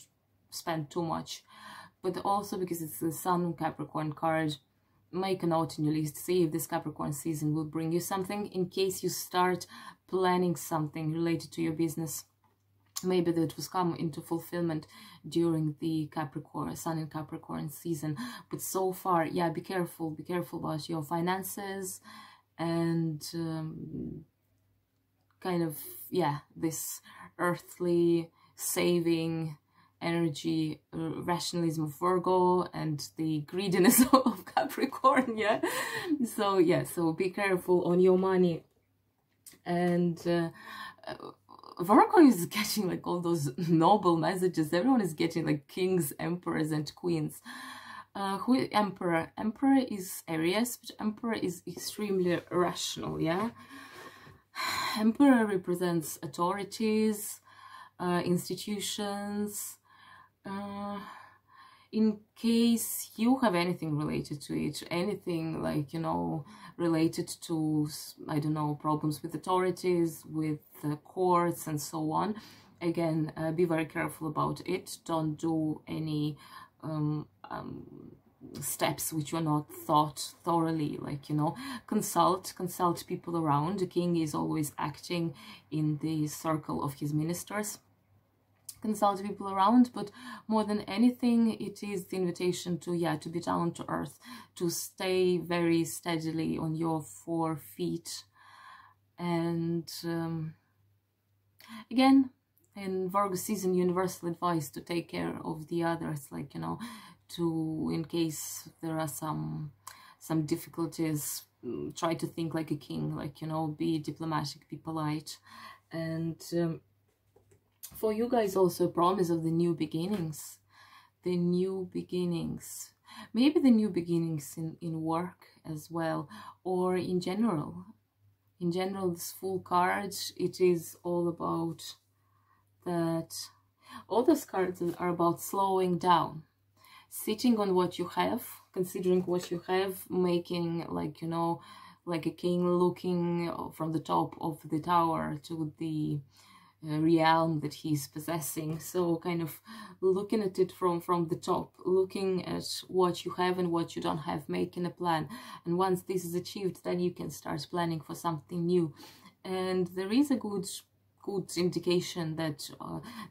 spend too much. But also, because it's the Sun Capricorn card, make a note in your list. See if this Capricorn season will bring you something, in case you start planning something related to your business. Maybe that will come into fulfillment during the Capricorn, Sun in Capricorn season. But so far, yeah, be careful about your finances and kind of, yeah, this earthly saving energy, rationalism of Virgo, and the greediness of Capricorn. Yeah, so yeah, so be careful on your money. And Virgo is getting like all those noble messages. Everyone is getting like kings, emperors, and queens. Emperor is Aries, but Emperor is extremely rational. Yeah, Emperor represents authorities, institutions. In case you have anything related to it, anything like, you know, related to, I don't know, problems with authorities, with courts and so on, again, be very careful about it. Don't do any steps which were not thought thoroughly, like, you know, consult people around. The king is always acting in the circle of his ministers. Consult people around, but more than anything, it is the invitation to, yeah, to be down to earth, to stay very steadily on your 4 feet. And again, in Virgo season, universal advice to take care of the others, like, you know, to, in case there are some difficulties, try to think like a king, like, you know, be diplomatic, be polite. And for you guys, also a promise of the new beginnings. The new beginnings. Maybe the new beginnings in work as well, or in general. In general, this Fool card, it is all about that. All those cards are about slowing down. Sitting on what you have, considering what you have, making, like, you know, like a king looking from the top of the tower to the realm that he's possessing. So kind of looking at it from the top, looking at what you have and what you don't have, making a plan. And once this is achieved, then you can start planning for something new. And there is a good indication that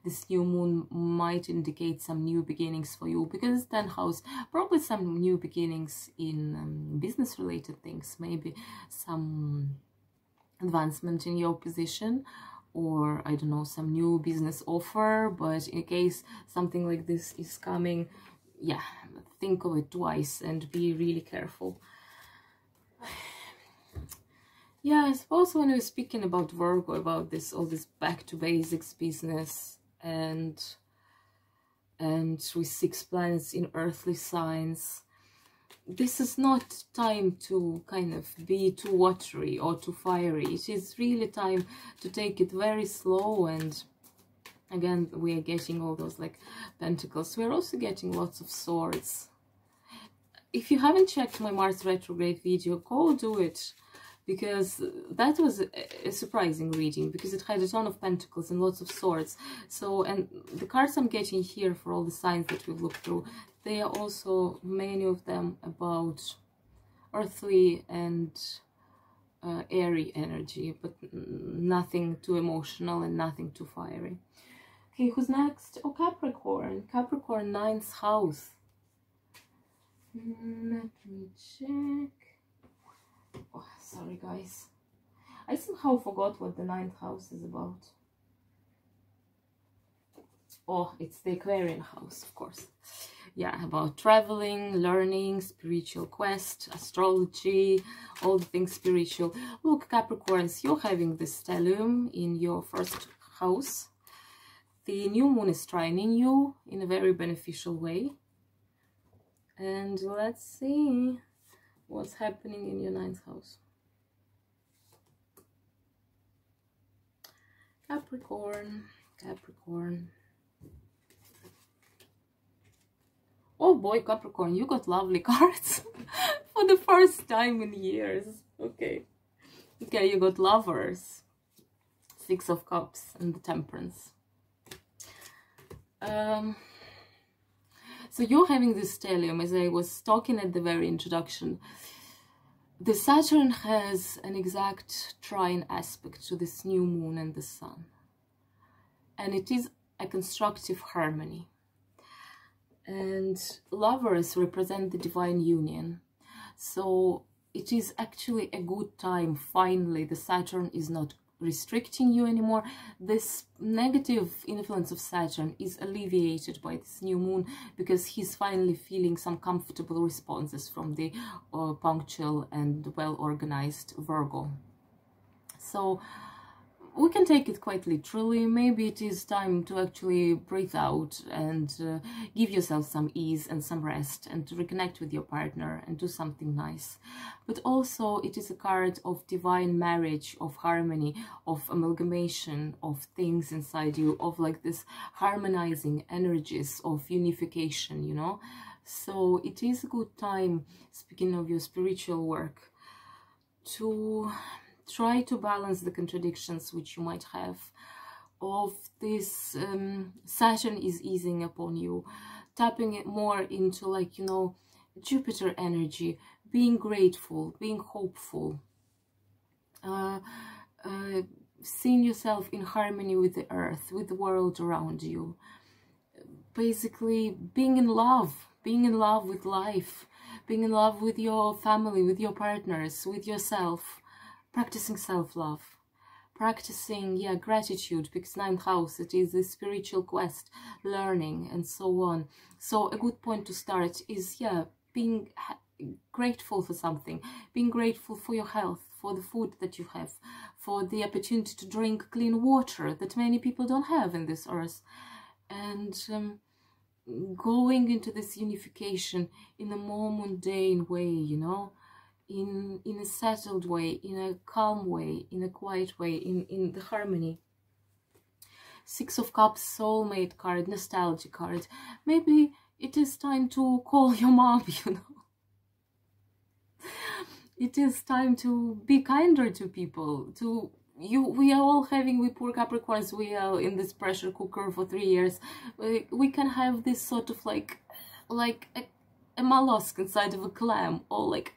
this new moon might indicate some new beginnings for you, because 10th house, probably some new beginnings in business related things, maybe some advancement in your position, or I don't know, some new business offer. But in case something like this is coming, yeah, think of it twice and be really careful. Yeah, I suppose when we're speaking about Virgo, about this, all this back to basics business, and with 6 planets in earthly signs, this is not time to kind of be too watery or too fiery. It is really time to take it very slow. And again, we are getting all those like pentacles. We're also getting lots of swords. If you haven't checked my Mars retrograde video, go do it, because that was a surprising reading, because it had a ton of pentacles and lots of swords. So, and the cards I'm getting here for all the signs that we've looked through, they are also, many of them, about earthly and airy energy, but nothing too emotional and nothing too fiery. Okay, who's next? Oh, Capricorn. Capricorn, 9th house. Let me check. Oh, sorry guys, I somehow forgot what the 9th house is about. Oh, it's the Aquarian house, of course. Yeah, about traveling, learning, spiritual quest, astrology, all the things spiritual. Look, Capricorns, you're having this stellium in your 1st house. The new moon is trining you in a very beneficial way. And let's see what's happening in your 9th house. Capricorn, Capricorn. Oh boy, Capricorn, you got lovely cards for the first time in years. Okay. Okay, you got Lovers, 6 of Cups, and the Temperance. So you're having this stellium, as I was talking at the very introduction. The Saturn has an exact trine aspect to this new moon and the sun. And it is a constructive harmony. And Lovers represent the divine union. So it is actually a good time. Finally, the Saturn is not restricting you anymore. This negative influence of Saturn is alleviated by this new moon, because he's finally feeling some comfortable responses from the punctual and well-organized Virgo. So we can take it quite literally. Maybe it is time to actually breathe out and give yourself some ease and some rest, and to reconnect with your partner and do something nice. But also it is a card of divine marriage, of harmony, of amalgamation of things inside you, of like this harmonizing energies of unification, you know. So it is a good time, speaking of your spiritual work, to try to balance the contradictions which you might have of this. Saturn is easing upon you, tapping it more into, like, you know, Jupiter energy, being grateful, being hopeful, seeing yourself in harmony with the earth, with the world around you, basically being in love with life, being in love with your family, with your partners, with yourself. Practicing self-love, practicing, yeah, gratitude, because 9th house, it is a spiritual quest, learning, and so on. So a good point to start is, yeah, being grateful for something, being grateful for your health, for the food that you have, for the opportunity to drink clean water that many people don't have in this earth, and going into this unification in a more mundane way, you know, in a settled way, in a calm way, in a quiet way, in the harmony. 6 of Cups, soulmate card, nostalgia card. Maybe it is time to call your mom, you know. It is time to be kinder to people, to we are all having, we poor Capricorns, we are in this pressure cooker for 3 years. We can have this sort of like a mollusk inside of a clam, or like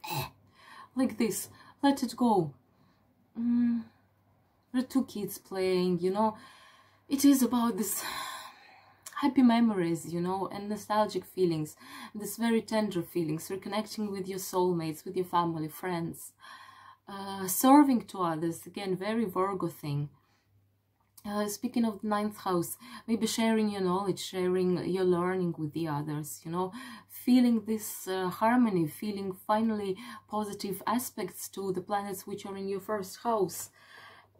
this. Let it go. There are 2 kids playing, you know. It is about this happy memories, you know, and nostalgic feelings, this very tender feelings, reconnecting with your soulmates, with your family, friends, serving to others, again, very Virgo thing. Speaking of the 9th house, maybe sharing your knowledge, sharing your learning with the others, you know, feeling this harmony, feeling finally positive aspects to the planets which are in your 1st house.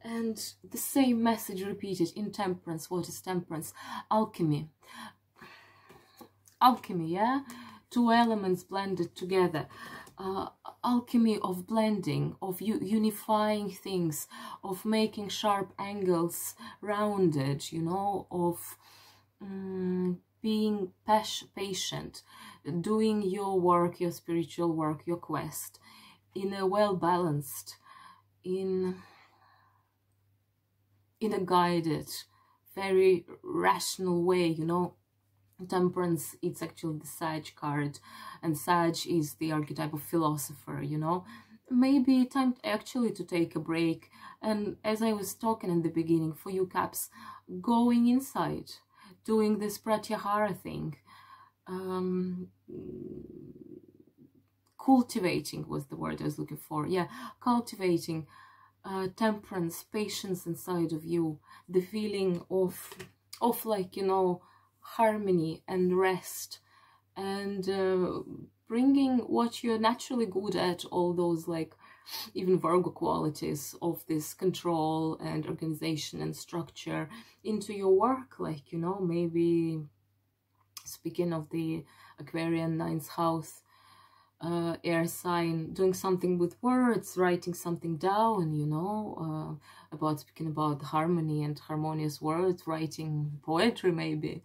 And the same message repeated in Temperance. What is Temperance? Alchemy. Alchemy, yeah? 2 elements blended together. Alchemy of blending, of unifying things, of making sharp angles rounded, you know, of being patient, doing your work, your spiritual work, your quest, in a well-balanced, in a guided, very rational way, you know. Temperance, it's actually the Sag card, and Sag is the archetype of philosopher, you know. Maybe time actually to take a break, and as I was talking in the beginning, for you Caps, going inside, doing this pratyahara thing, cultivating was the word I was looking for, yeah, cultivating temperance, patience inside of you, the feeling of like, you know, harmony and rest, and bringing what you're naturally good at, all those like even Virgo qualities of this control and organization and structure into your work, like, you know, maybe speaking of the Aquarian 9th house, air sign, doing something with words, writing something down, you know, speaking about harmony and harmonious words, writing poetry maybe.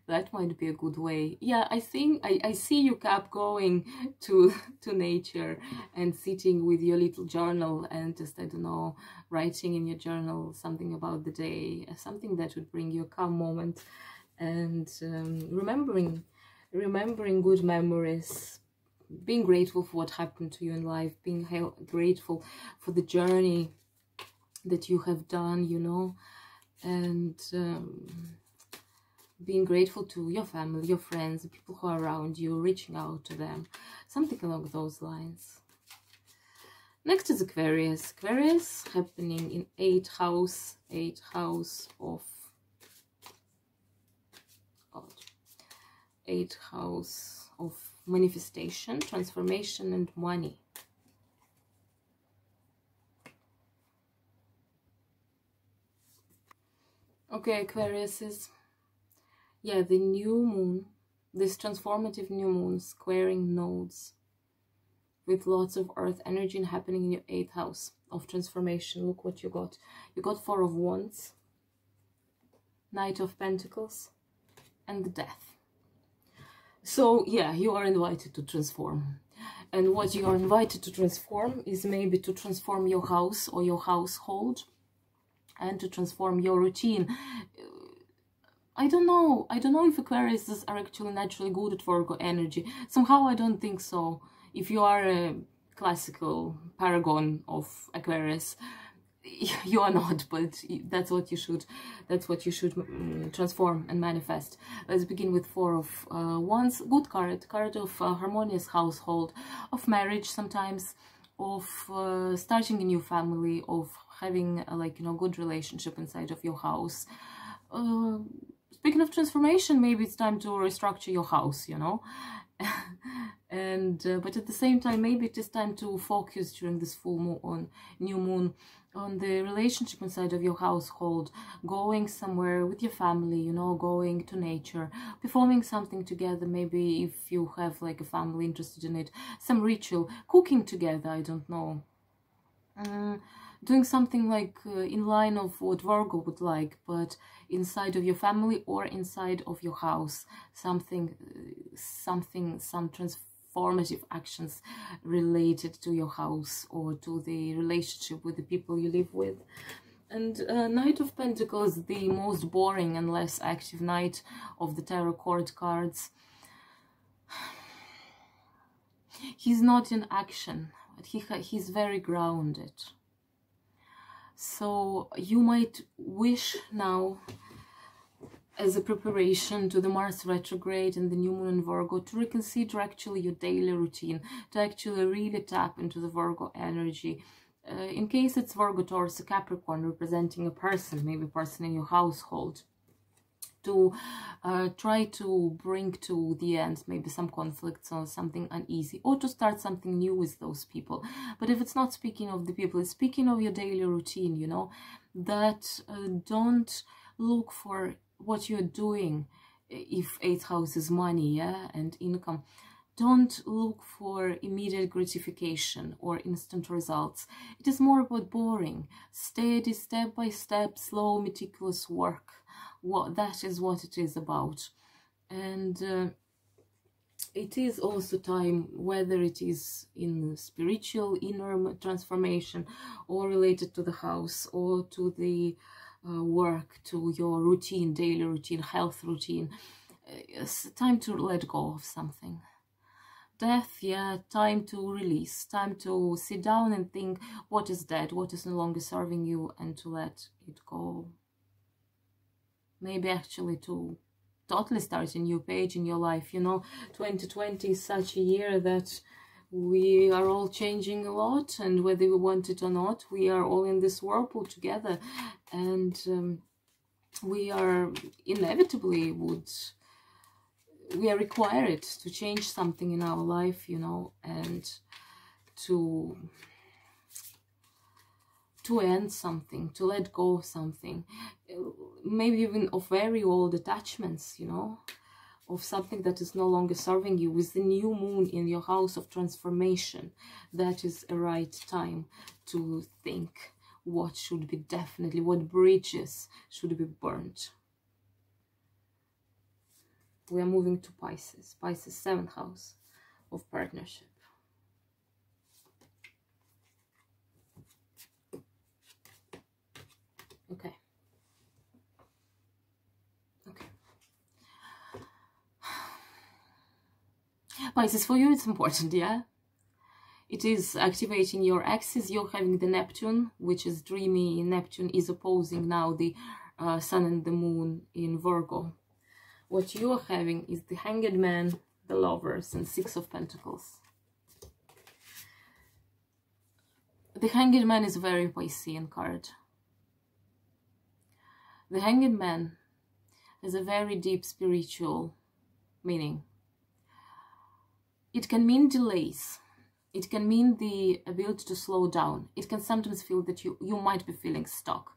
That might be a good way. Yeah, I think I see you, Cap, going to nature and sitting with your little journal and just, I don't know, writing in your journal something about the day, something that would bring you a calm moment, and remembering good memories, being grateful for what happened to you in life, being grateful for the journey that you have done, you know, and being grateful to your family, your friends, the people who are around you, reaching out to them, something along those lines. Next is Aquarius. Aquarius happening in 8th house of 8th house of manifestation, transformation, and money. Okay, Aquarius is, yeah, the new moon, this transformative new moon squaring nodes with lots of earth energy and happening in your 8th house of transformation. Look what you got. You got 4 of Wands, Knight of Pentacles, and the Death. So yeah, you are invited to transform. And what you are invited to transform is maybe to transform your house or your household, and to transform your routine. I don't know if Aquariuses are actually naturally good at Virgo energy. Somehow I don't think so. If you are a classical paragon of Aquarius, you are not, but that's what you should transform and manifest. Let's begin with 4 of Wands. Good card of harmonious household, of marriage sometimes, of starting a new family, of having like, you know, good relationship inside of your house. Speaking of transformation, maybe it's time to restructure your house, you know. And but at the same time, maybe it is time to focus during this full moon, new moon, on the relationship inside of your household, going somewhere with your family, you know, going to nature, performing something together, maybe if you have like a family interested in it, some ritual, cooking together, I don't know. Doing something like in line of what Virgo would like, but inside of your family or inside of your house, some transformative actions related to your house or to the relationship with the people you live with. And Knight of Pentacles, the most boring and less active knight of the tarot court cards. He's not in action, but he's very grounded. So you might wish now, as a preparation to the Mars retrograde and the new moon in Virgo, to reconsider actually your daily routine, to actually really tap into the Virgo energy. In case it's Virgo, Taurus, a Capricorn representing a person, maybe a person in your household, to try to bring to the end maybe some conflicts or something uneasy, or to start something new with those people. But if it's not speaking of the people, it's speaking of your daily routine, you know, that don't look for what you're doing. If 8th house is money, yeah, and income, don't look for immediate gratification or instant results. It is more about boring, steady, step by step, slow, meticulous work. That is what it is about. And it is also time, whether it is in spiritual inner transformation or related to the house or to the work, to your routine, daily routine, health routine. It's time to let go of something. Death, yeah, time to release, time to sit down and think what is dead, what is no longer serving you, and to let it go. Maybe actually to totally start a new page in your life. You know, 2020 is such a year that we are all changing a lot, and whether we want it or not, we are all in this whirlpool together, and we are inevitably we are required to change something in our life, you know, and to end something, to let go of something, maybe even of very old attachments, you know, of something that is no longer serving you. With the new moon in your house of transformation, that is a right time to think what should be definitely, what bridges should be burnt. We are moving to Pisces. Pisces, 7th house of partnership. Okay. Okay. Pisces, for you it's important, yeah? It is activating your axis. You're having the Neptune, which is dreamy. Neptune is opposing now the Sun and the Moon in Virgo. What you are having is the Hanged Man, the Lovers, and 6 of Pentacles. The Hanged Man is a very Piscean card. The Hanged Man has a very deep spiritual meaning. It can mean delays. It can mean the ability to slow down. It can sometimes feel that you might be feeling stuck.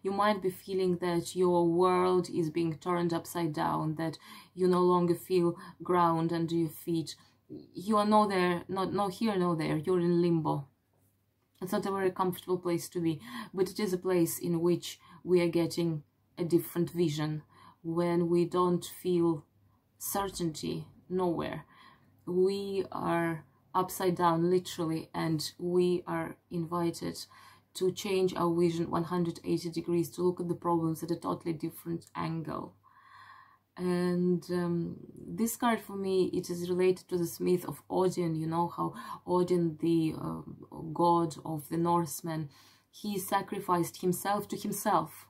You might be feeling that your world is being turned upside down, that you no longer feel ground under your feet. You are no there, no here, no there. You're in limbo. It's not a very comfortable place to be, but it is a place in which we are getting a different vision. When we don't feel certainty nowhere, we are upside down literally, and we are invited to change our vision 180 degrees, to look at the problems at a totally different angle. And this card for me, it is related to the myth of Odin. You know how Odin, the god of the Norsemen, he sacrificed himself to himself.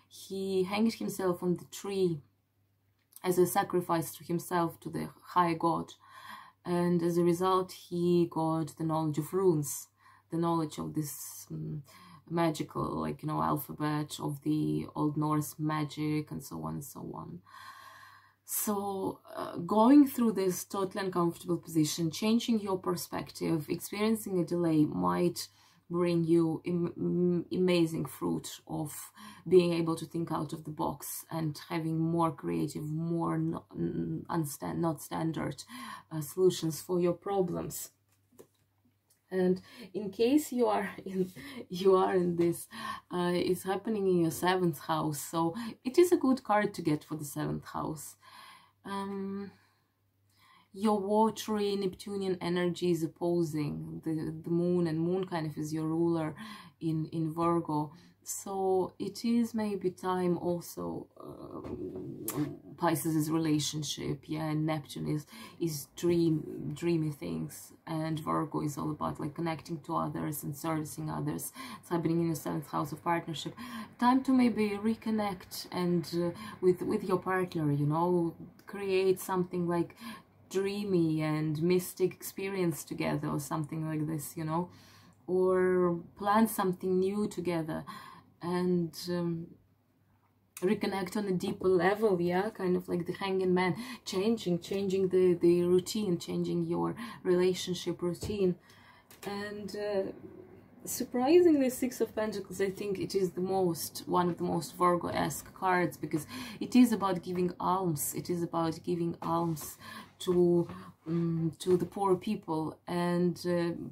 He hanged himself on the tree as a sacrifice to himself, to the high god. And as a result, he got the knowledge of runes, the knowledge of this magical, like, you know, alphabet of the Old Norse magic, and so on and so on. So going through this totally uncomfortable position, changing your perspective, experiencing a delay might bring you amazing fruit of being able to think out of the box and having more creative, more not standard solutions for your problems. And in case you are in this, it's happening in your 7th house, so it is a good card to get for the 7th house. Your watery Neptunian energy is opposing the moon, and moon kind of is your ruler in Virgo. So it is maybe time also, Pisces' relationship, yeah, and Neptune is dreamy things, and Virgo is all about like connecting to others and servicing others. It's happening in your 7th house of partnership. Time to maybe reconnect and with your partner, you know, create something like dreamy and mystic experience together, or something like this, you know, or plan something new together, and reconnect on a deeper level, yeah, kind of like the Hanging Man, changing the routine, changing your relationship routine. And surprisingly, 6 of Pentacles, I think it is one of the most Virgo-esque cards, because it is about giving alms. It is about giving alms to the poor people, and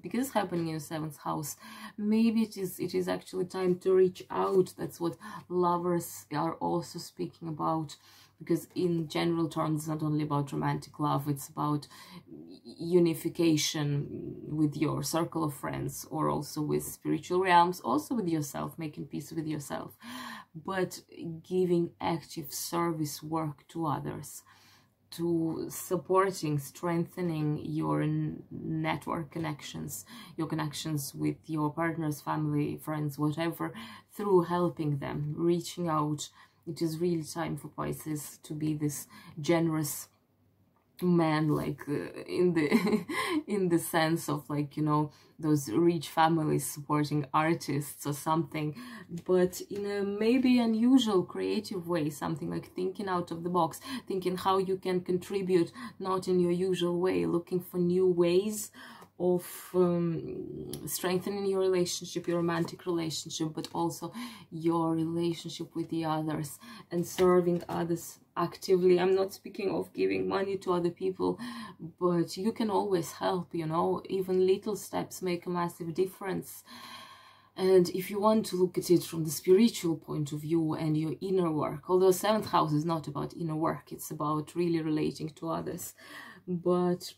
because it's happening in the 7th house, maybe it is actually time to reach out. That's what lovers are also speaking about, because in general terms, it's not only about romantic love, it's about unification with your circle of friends, or also with spiritual realms, also with yourself, making peace with yourself, but giving active service work to others, to supporting, strengthening your network connections, your connections with your partners, family, friends, whatever, through helping them, reaching out. It is really time for Pisces to be this generous man, like in the sense of, like, you know, those rich families supporting artists or something, but in a maybe unusual, creative way, something like thinking out of the box, thinking how you can contribute not in your usual way, looking for new ways of strengthening your relationship, your romantic relationship, but also your relationship with the others, and serving others actively. I'm not speaking of giving money to other people, but you can always help, you know, even little steps make a massive difference. And if you want to look at it from the spiritual point of view and your inner work, although 7th house is not about inner work, it's about really relating to others, but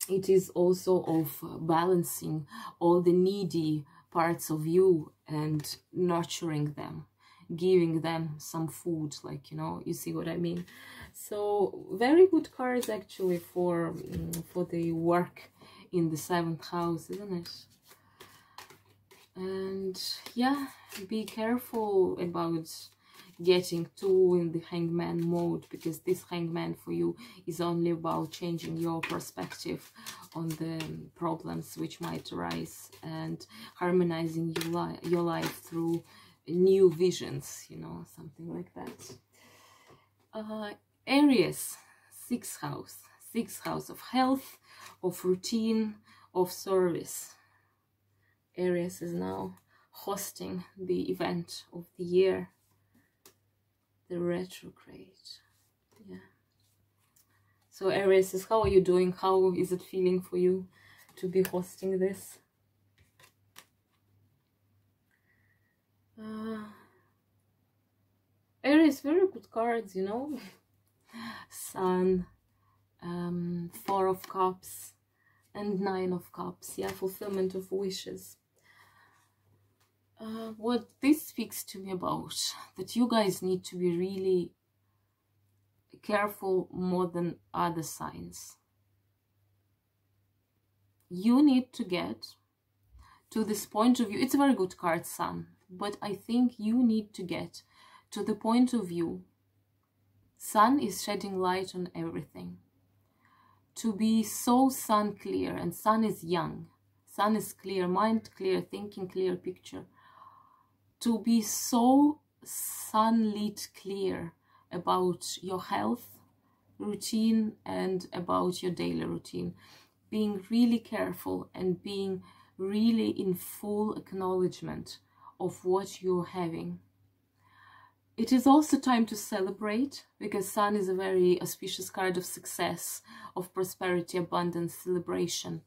it is also of balancing all the needy parts of you and nurturing them, giving them some food, like, you know, you see what I mean. So very good cards actually for the work in the 7th house, isn't it? And yeah, be careful about getting too in the hangman mode, because this hangman for you is only about changing your perspective on the problems which might arise, and harmonizing your life through new visions, you know, something like that. Aries, 6th house of health, of routine, of service. Aries is now hosting the event of the year, the retrograde. Yeah. So Aries is, how are you doing? How is it feeling for you to be hosting this? Aries, very good cards, you know. Sun, 4 of Cups, and 9 of Cups. Yeah, fulfillment of wishes. What this speaks to me about, that you guys need to be really careful more than other signs. You need to get to this point of view. It's a very good card, Sun, but I think you need to get to the point of view. Sun is shedding light on everything. To be so sun clear, and Sun is young. Sun is clear, mind clear, thinking clear picture. To be so sunlit clear about your health routine and about your daily routine. Being really careful and being really in full acknowledgement of what you're having. It is also time to celebrate, because Sun is a very auspicious card of success, of prosperity, abundance, celebration.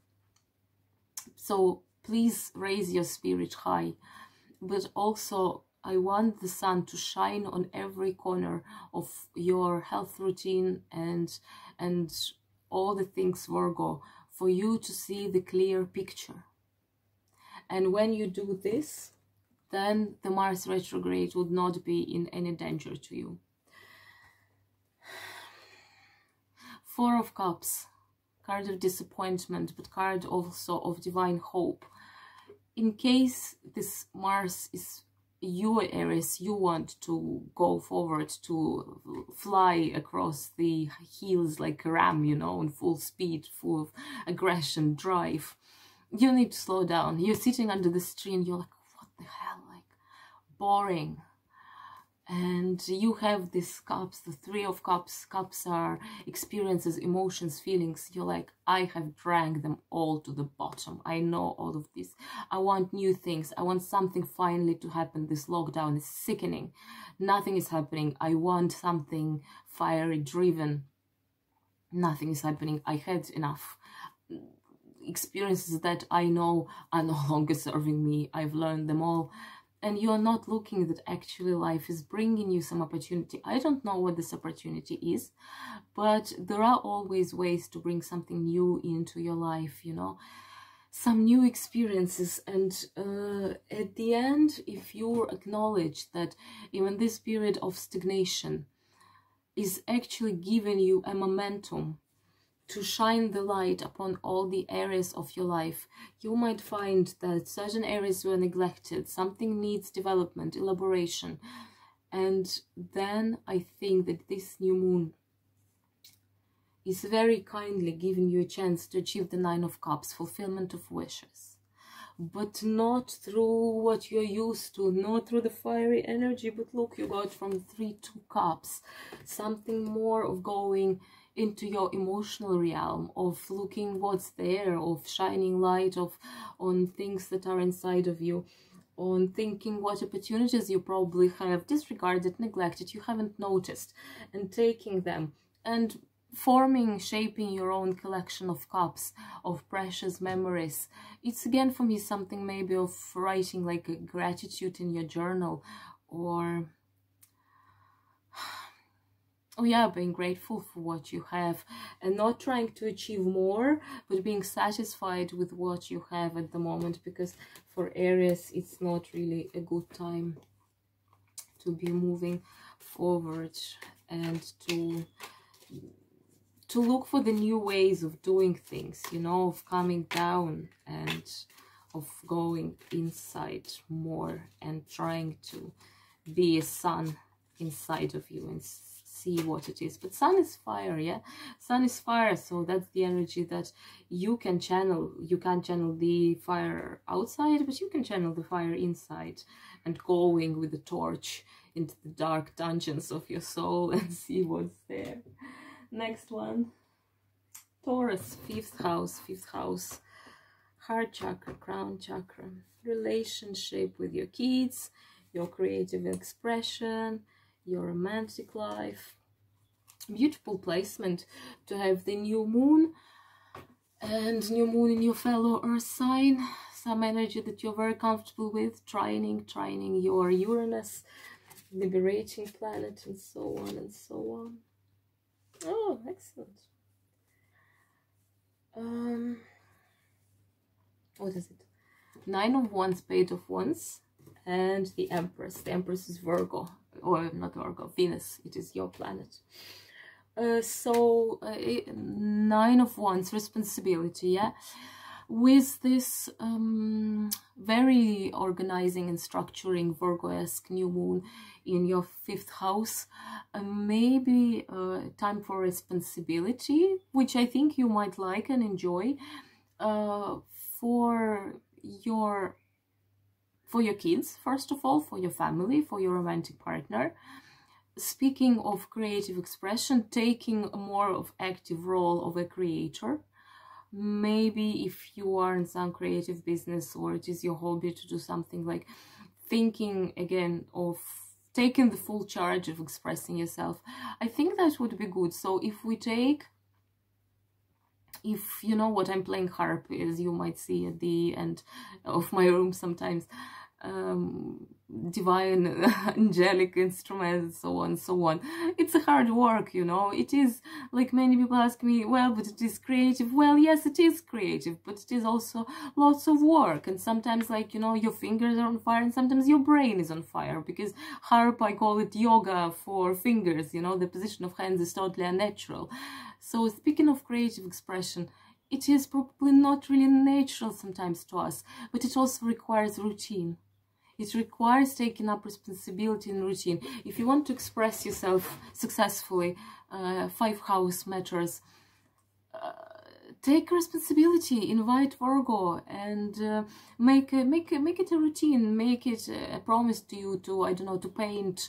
So please raise your spirit high. But also, I want the sun to shine on every corner of your health routine and all the things, Virgo, for you to see the clear picture. And when you do this, then the Mars retrograde would not be in any danger to you. Four of Cups, card of disappointment, but card also of divine hope. In case this Mars is your Aries, you want to go forward, to fly across the hills like a ram, you know, in full speed, full of aggression, drive. You need to slow down. You're sitting under this tree and you're like, what the hell, like, boring. And you have these cups, the Three of Cups. Cups are experiences, emotions, feelings. You're like, I have drank them all to the bottom. I know all of this. I want new things. I want something finally to happen. This lockdown is sickening. Nothing is happening. I want something fiery, driven. Nothing is happening. I had enough. Experiences that I know are no longer serving me. I've learned them all. And you're not looking that actually life is bringing you some opportunity. I don't know what this opportunity is, but there are always ways to bring something new into your life, you know, some new experiences. And at the end, if you acknowledge that even this period of stagnation is actually giving you a momentum to shine the light upon all the areas of your life, you might find that certain areas were neglected, something needs development, elaboration. And then I think that this new moon is very kindly giving you a chance to achieve the Nine of Cups, fulfillment of wishes. But not through what you're used to, not through the fiery energy, but look, you got from 3 to Cups, something more of going into your emotional realm, of looking what's there, of shining light on things that are inside of you, on thinking what opportunities you probably have disregarded, neglected, you haven't noticed, and taking them and forming, shaping your own collection of cups, of precious memories. It's again for me something maybe of writing like a gratitude in your journal, or oh yeah, being grateful for what you have and not trying to achieve more, but being satisfied with what you have at the moment, because for Aries it's not really a good time to be moving forward and to look for the new ways of doing things, you know, of coming down and of going inside more and trying to be a sun inside of you and see what it is. But sun is fire, yeah, sun is fire, so that's the energy that you can channel. You can't channel the fire outside, but you can channel the fire inside and going with the torch into the dark dungeons of your soul and see what's there. Next one, Taurus, fifth house, heart chakra, crown chakra, relationship with your kids, your creative expression, your romantic life. Beautiful placement to have the new moon and new moon in your fellow earth sign, some energy that you're very comfortable with, trining your Uranus, liberating planet, and so on and so on. Oh, excellent. What is it? Nine of Wands, Page of Wands, and the Empress. The Empress is Virgo, or not Virgo, Venus. It is your planet. Nine of Wands, responsibility, yeah. With this very organizing and structuring Virgo-esque new moon in your fifth house, maybe time for responsibility, which I think you might like and enjoy, for your kids, first of all, for your family, for your romantic partner. Speaking of creative expression, taking a more of active role of a creator. Maybe if you are in some creative business or it is your hobby to do something, like thinking again of taking the full charge of expressing yourself, I think that would be good. So if you know what, I'm playing harp, as you might see at the end of my room sometimes, divine angelic instruments, so on, so on. It's a hard work, you know. It is, like many people ask me, well, but it is creative. Well, yes, it is creative, but it is also lots of work. And sometimes, like, you know, your fingers are on fire, and sometimes your brain is on fire, because harp, I call it yoga for fingers, you know. The position of hands is totally unnatural. So speaking of creative expression, it is probably not really natural sometimes to us, but it also requires routine. It requires taking up responsibility and routine. If you want to express yourself successfully, 5 house matters. Take responsibility, invite Virgo, and make it a routine. Make it a promise to you to, I don't know, to paint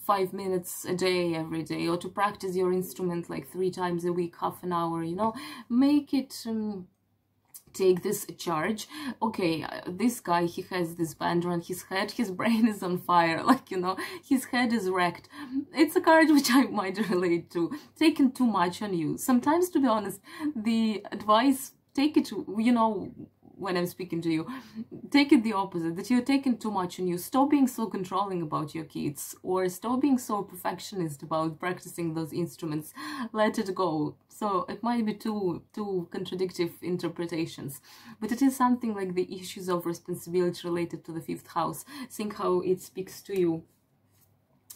5 minutes a day every day, or to practice your instrument like 3 times a week, half an hour, you know. Make it take this charge. Okay, this guy, he has this band around his head, his brain is on fire, like, you know, his head is wrecked. It's a card which I might relate to. Taking too much on you. Sometimes, to be honest, the advice, take it, you know, when I'm speaking to you, take it the opposite, that you're taking too much on you. Stop being so controlling about your kids, or stop being so perfectionist about practicing those instruments. Let it go. So it might be two contradictory interpretations, but it is something like the issues of responsibility related to the 5th house. Think how it speaks to you.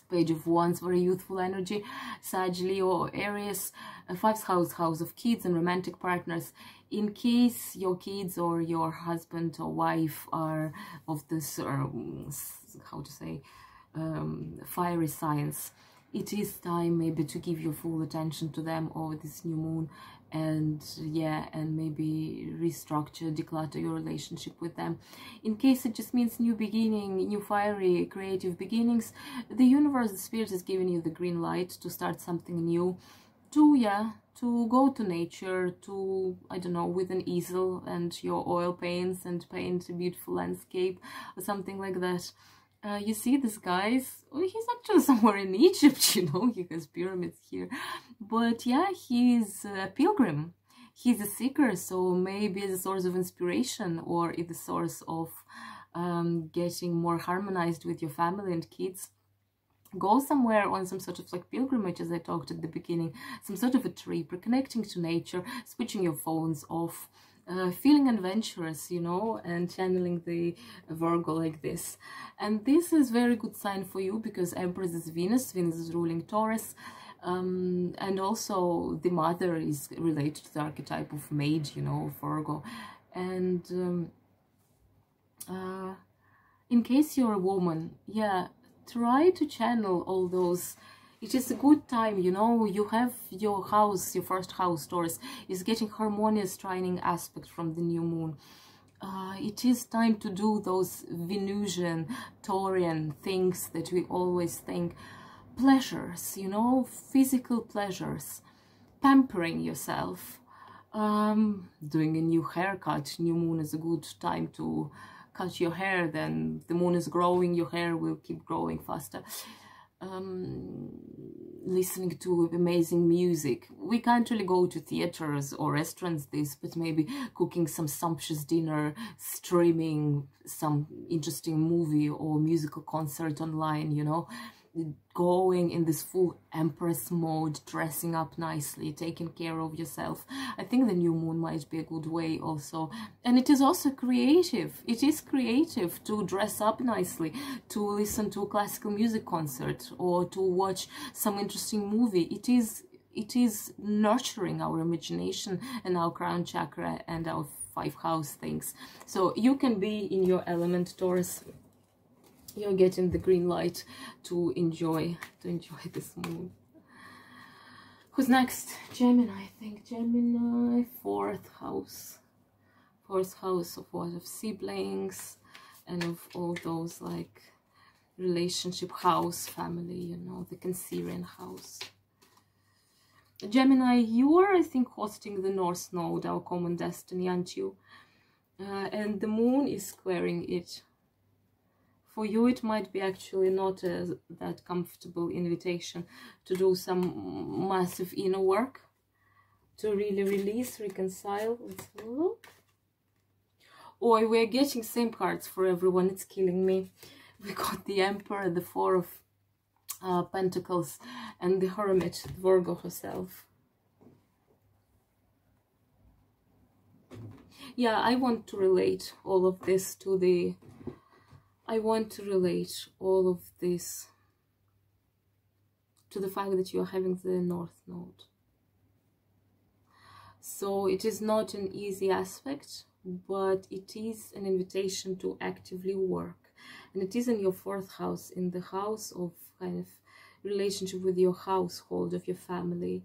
Page of Wands, very youthful energy. Sag, Leo, Aries. 5th house, house of kids and romantic partners. In case your kids or your husband or wife are of this, how to say, fiery signs, it is time maybe to give your full attention to them over this new moon, and yeah, and maybe restructure, declutter your relationship with them. In case it just means new beginning, new fiery creative beginnings, the universe, the spirit is giving you the green light to start something new, to go to nature, to, I don't know, with an easel and your oil paints and paint a beautiful landscape or something like that. You see this guy's, he's actually somewhere in Egypt, you know, he has pyramids here. But yeah, he's a pilgrim. He's a seeker, so maybe it's a source of inspiration, or it's a source of getting more harmonized with your family and kids. Go somewhere on some sort of like pilgrimage, as I talked at the beginning, some sort of a trip, reconnecting to nature, switching your phones off, feeling adventurous, you know, and channeling the Virgo like this. And this is very good sign for you, because Empress is Venus. Venus is ruling Taurus. And also the mother is related to the archetype of maid, you know, Virgo. And in case you're a woman, yeah, try to channel all those. It is a good time, you know, you have your house, your 1st house, Taurus, is getting harmonious trining aspect from the new moon. It is time to do those Venusian, Taurian things that we always think. Pleasures, you know, physical pleasures, pampering yourself, doing a new haircut. New moon is a good time to cut your hair, then the moon is growing, your hair will keep growing faster. Listening to amazing music. We can't really go to theaters or restaurants but maybe cooking some sumptuous dinner, streaming some interesting movie or musical concert online, you know, going in this full Empress mode, dressing up nicely, taking care of yourself. I think the new moon might be a good way also. And it is also creative. It is creative to dress up nicely, to listen to a classical music concert, or to watch some interesting movie. It is nurturing our imagination and our crown chakra and our 5th house things. So you can be in your element, Taurus. You're getting the green light to enjoy this moon. Who's next? Gemini, I think. Gemini, 4th house. 4th house of what? Of siblings and of all those like relationship, house, family, you know, the Cancerian house. Gemini, you are, I think, hosting the North Node, our common destiny, aren't you? And the moon is squaring it. For you, it might be actually not that comfortable invitation to do some massive inner work, to really release, reconcile. Let's have a look. Oh, we're getting same cards for everyone. It's killing me. we got the Emperor, the Four of Pentacles, and the Hermit, Virgo herself. Yeah, I want to relate all of this to the... I want to relate all of this to the fact that you are having the North Node. So it is not an easy aspect, but it is an invitation to actively work. And it is in your 4th house, in the house of kind of relationship with your household, of your family,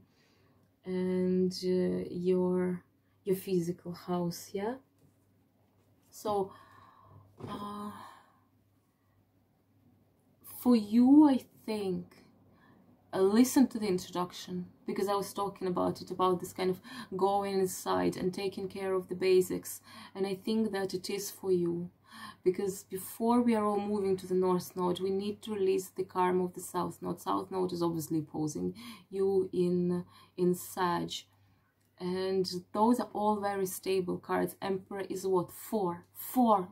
and your physical house, yeah? So, for you, I think, listen to the introduction, because I was talking about it, about this kind of going inside and taking care of the basics, and I think that it is for you, because before we are all moving to the North Node, we need to release the karma of the South Node. South Node is obviously opposing you in Sag, and those are all very stable cards. Emperor is what? 4.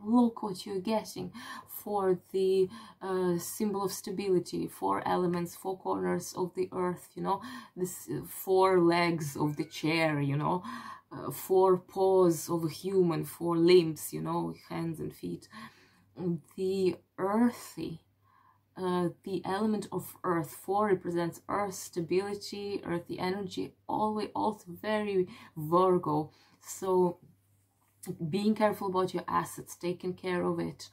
Look what you're getting. 4, the symbol of stability. 4 elements, 4 corners of the earth, you know. This 4 legs of the chair, you know. 4 paws of a human, 4 limbs, you know, hands and feet. The earthy. The element of earth. 4 represents earth, stability, earthy energy, always also very Virgo. So being careful about your assets, taking care of it,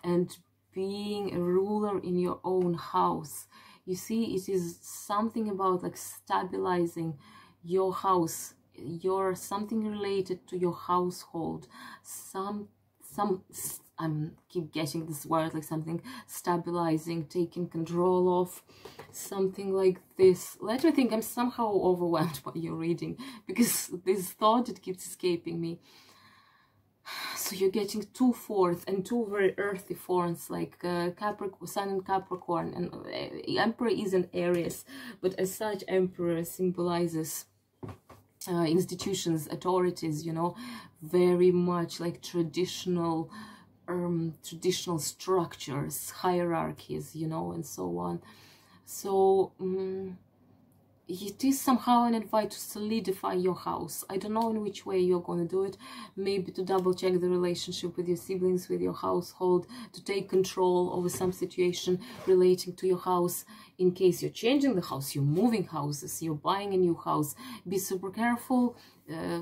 and being a ruler in your own house. You see, it is something about like stabilizing your house, something related to your household, I'm keep getting this word, like something stabilizing, taking control of, something like this. Let me think, I'm somehow overwhelmed by your reading, because this thought, it keeps escaping me. So you're getting 2 4s and 2 very earthy forms, like Capricorn, Sun in Capricorn, and Emperor is in Aries, but as such, Emperor symbolizes institutions, authorities, you know, very much like traditional structures, hierarchies, you know, and so on. So it is somehow an invite to solidify your house. I don't know in which way you're going to do it. Maybe to double check the relationship with your siblings, with your household, to take control over some situation relating to your house. In case you're changing the house, you're moving houses, you're buying a new house, be super careful.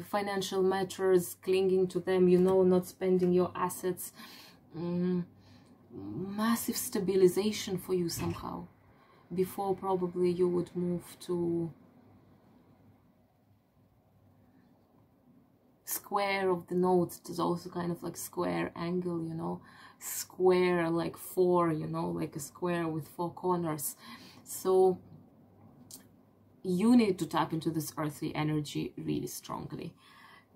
Financial matters, clinging to them, you know, not spending your assets. Massive stabilization for you somehow, before probably you would move to square of the nodes. It is also kind of like square angle, you know, square like 4, you know, like a square with 4 corners. So you need to tap into this earthly energy really strongly,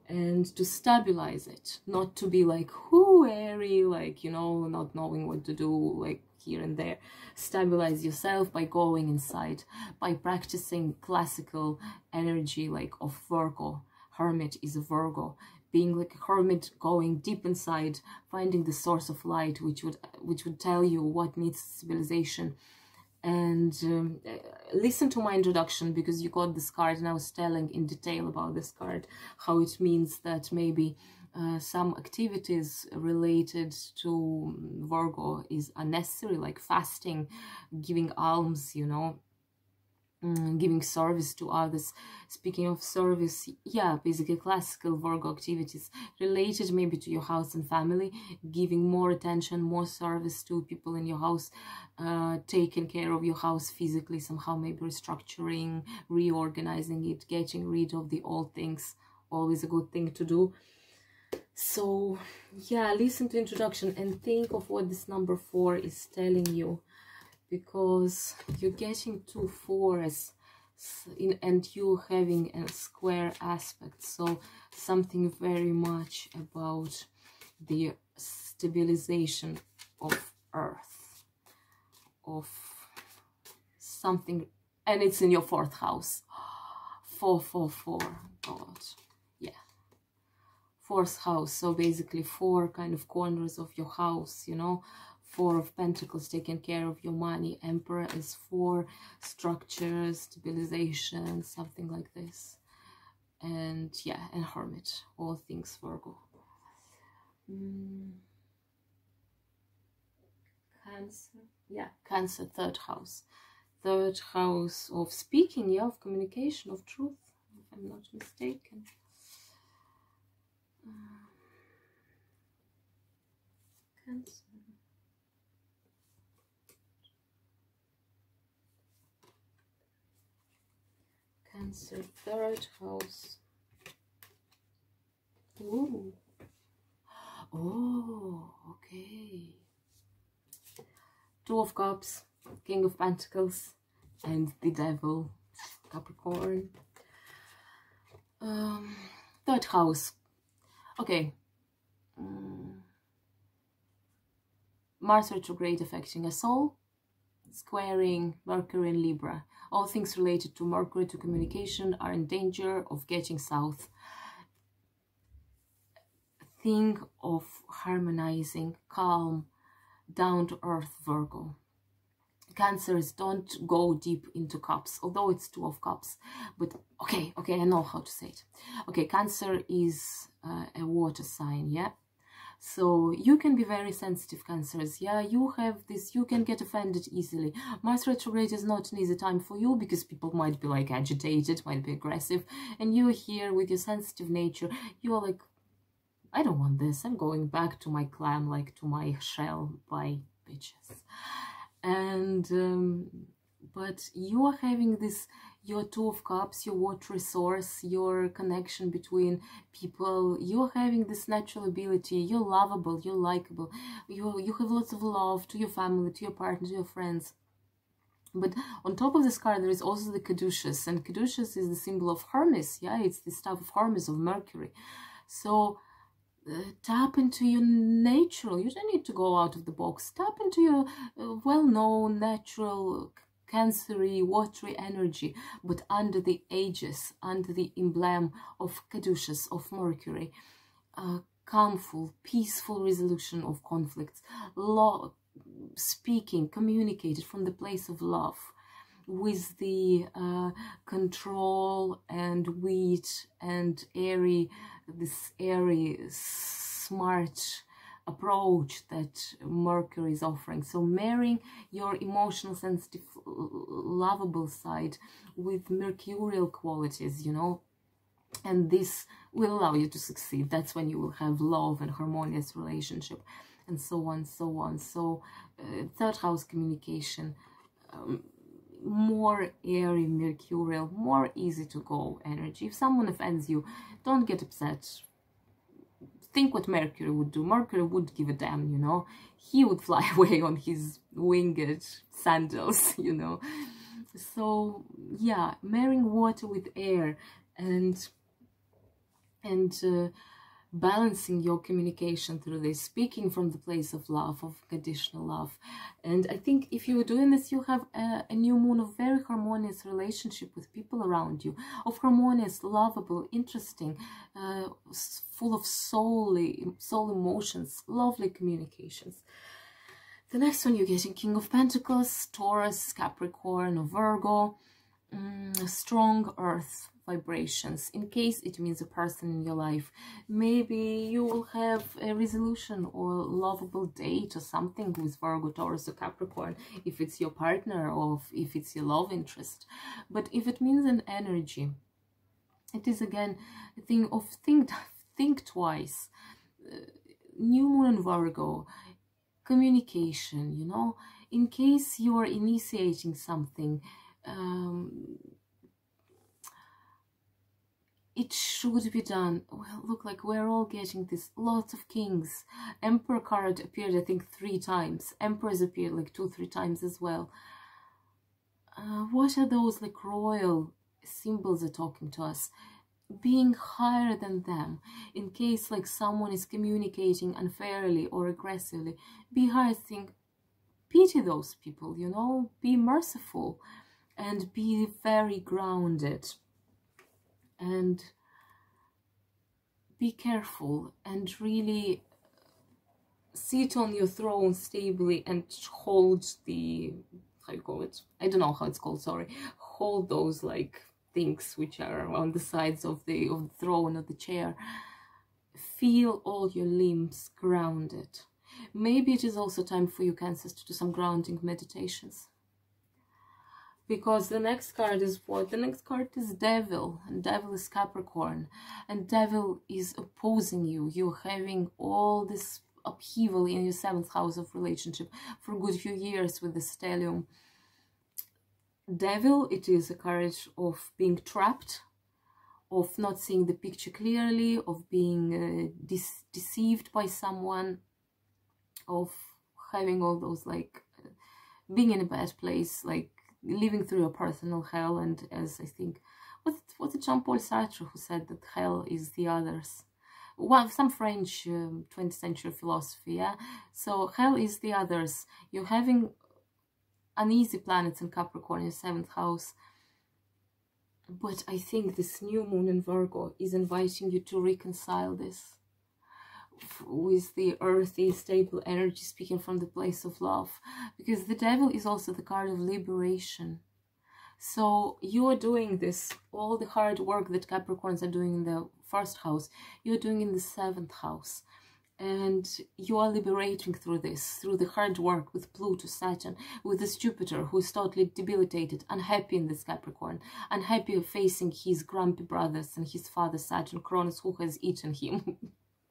and to stabilize it, not to be like, whoo, airy, like, you know, not knowing what to do, like here and there. Stabilize yourself by going inside, by practicing classical energy, like of Virgo. Hermit is a Virgo, being like a hermit, going deep inside, finding the source of light, which would tell you what needs stabilization. And listen to my introduction, because you got this card, and I was telling in detail about this card, how it means that maybe some activities related to Virgo is unnecessary, like fasting, giving alms, you know, giving service to others. Speaking of service, yeah, basically classical Virgo activities related maybe to your house and family, giving more attention, more service to people in your house, taking care of your house physically somehow, maybe restructuring, reorganizing it, getting rid of the old things, always a good thing to do. So yeah, listen to introduction and think of what this number 4 is telling you, because you're getting 2 4s and you having a square aspect. So something very much about the stabilization of earth, of something, and it's in your 4th house. 4 God, yeah, 4th house. So basically 4 kind of corners of your house, you know, Four of Pentacles, taking care of your money. Emperor is for structure, stabilization, something like this. And yeah, and Hermit, all things Virgo. Cancer, yeah, Cancer, third house. Third house of speaking, yeah, of communication, of truth, if I'm not mistaken. Cancer. Cancer, third house. Ooh. Oh, okay. Two of Cups, King of Pentacles, and the Devil, Capricorn. Third house. Okay. Mars retrograde affecting a soul, squaring Mercury and Libra. All things related to Mercury, to communication, are in danger of getting south. Think of harmonizing, calm, down-to-earth Virgo. Cancers don't go deep into cups, although it's Two of Cups. But okay, I know how to say it. Okay, Cancer is a water sign, yeah? So you can be very sensitive, Cancers, yeah? You have this, you can get offended easily. Mars retrograde is not an easy time for you because people might be like agitated, might be aggressive. And you're here with your sensitive nature. You're like, I don't want this. I'm going back to my clam, like to my shell. Bye, bitches. And but you are having this, your Two of Cups, your watery source, your connection between people. You're having this natural ability. You're lovable, you're likable, you have lots of love to your family, to your partner, to your friends. But on top of this card, there is also the Caduceus, and Caduceus is the symbol of Hermes. Yeah, it's the stuff of Hermes, of Mercury. So tap into your natural. You don't need to go out of the box. Tap into your well-known natural Cancery, watery energy, but under the aegis, under the emblem of Caduceus, of Mercury. Calmful, peaceful resolution of conflicts. Speaking, communicated from the place of love, with the control and wit and this airy, smart approach that Mercury is offering. So marrying your emotional, sensitive, lovable side with mercurial qualities, you know, and this will allow you to succeed. That's when you will have love and harmonious relationship, and so on, so on. So third house communication, more airy, mercurial, more easy to go energy. If someone offends you, don't get upset. Think what Mercury would do. Mercury would give a damn, you know. He would fly away on his winged sandals, you know. So yeah, marrying water with air and balancing your communication through this, speaking from the place of love, of conditional love. And I think if you are doing this, you have a new moon of very harmonious relationship with people around you, of harmonious, lovable, interesting, full of soul emotions, lovely communications. The next one, you're getting King of Pentacles, Taurus, Capricorn, or Virgo. Strong earth vibrations, in case it means a person in your life. Maybe you will have a resolution or lovable date or something with Virgo, Taurus, or Capricorn, if it's your partner or if it's your love interest. But if it means an energy, it is again a thing of think twice. New moon in Virgo, communication, you know, in case you are initiating something, it should be done. Well, look, like we're all getting this, lots of kings. Emperor card appeared, I think, 3 times. Emperors appeared like 2-3 times as well. What are those like royal symbols are talking to us? Being higher than them. In case like someone is communicating unfairly or aggressively, be higher. Think, pity those people, you know, be merciful and be very grounded. And be careful and really sit on your throne stably and hold the, how you call it, I don't know how it's called, sorry, hold those like things which are on the sides of the throne or the chair. Feel all your limbs grounded. Maybe it is also time for you, Cancers, to do some grounding meditations. Because the next card is what? The next card is Devil, and Devil is Capricorn, and Devil is opposing you. You're having all this upheaval in your 7th house of relationship for a good few years with the stellium. Devil, it is a card of being trapped, of not seeing the picture clearly, of being deceived by someone, of having all those like being in a bad place, like living through your personal hell. And as I think, was it Jean-Paul Sartre who said that hell is the others? Well, some French 20th century philosophy, yeah? So hell is the others. You're having uneasy planets in Capricorn, your 7th house. But I think this new moon in Virgo is inviting you to reconcile this with the earthy, stable energy, speaking from the place of love. Because the Devil is also the card of liberation. So you are doing this, all the hard work that Capricorns are doing in the 1st house, you're doing in the 7th house. And you are liberating through this, through the hard work with Pluto, Saturn, with this Jupiter, who is totally debilitated, unhappy in this Capricorn, unhappy of facing his grumpy brothers and his father, Saturn, Cronus, who has eaten him,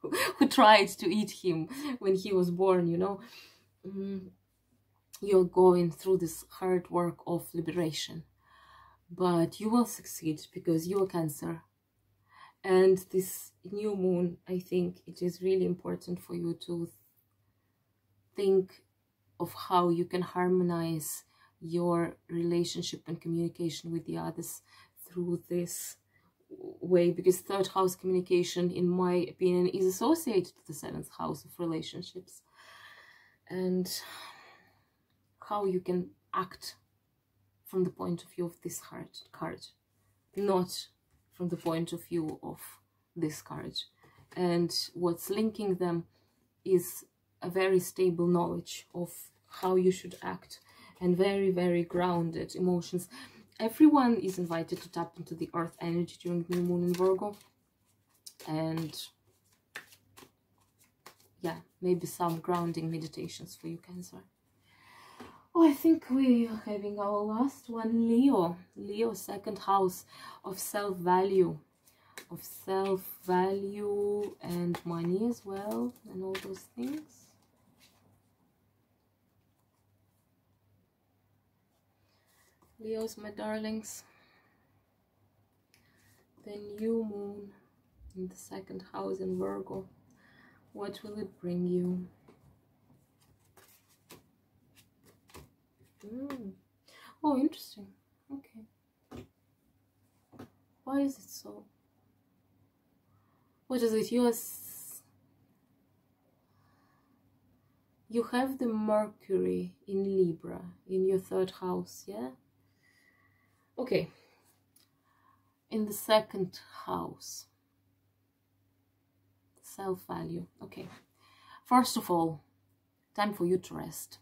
who tried to eat him when he was born, you know. You're going through this hard work of liberation. But you will succeed because you are Cancer. And this new moon, I think it is really important for you to think of how you can harmonize your relationship and communication with the others through this way. Because 3rd house communication, in my opinion, is associated to the 7th house of relationships. And how you can act from the point of view of this card, not from the point of view of this card. And what's linking them is a very stable knowledge of how you should act and very, very grounded emotions. Everyone is invited to tap into the earth energy during new moon in Virgo. And yeah, maybe some grounding meditations for you, Cancer. Oh, I think we are having our last one, Leo. Leo, 2nd house of self-value. Of self-value and money as well, and all those things. Leos, my darlings. The new moon in the 2nd house in Virgo. What will it bring you? Oh, interesting. Okay. Why is it so? What is it? You have the Mercury in Libra in your 3rd house, yeah? Okay. In the 2nd house. Self-value. Okay. First of all, time for you to rest.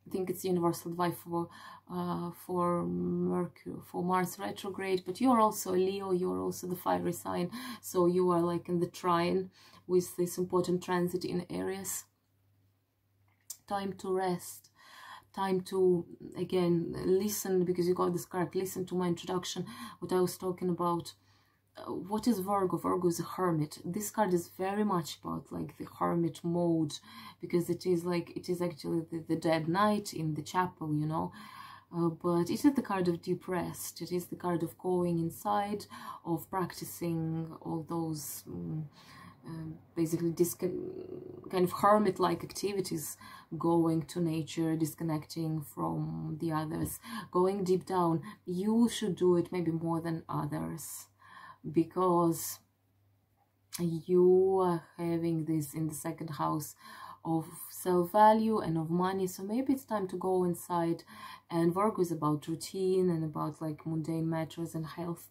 I think it's universal advice for Mercury, for Mars retrograde, but you're also a Leo, you're also the fiery sign, so you are like in the trine with this important transit in Aries. Time to rest, time to, again, listen, because you got this card, listen to my introduction, what I was talking about. What is Virgo? Virgo is a hermit. This card is very much about like the hermit mode, because it is like, it is actually the dead knight in the chapel, you know. But it is the card of deep rest. It is the card of going inside, of practicing all those basically kind of hermit-like activities, going to nature, disconnecting from the others, going deep down. You should do it maybe more than others, because you are having this in the 2nd house of self-value and of money. So maybe it's time to go inside. And Virgo is about routine and about like mundane matters and health,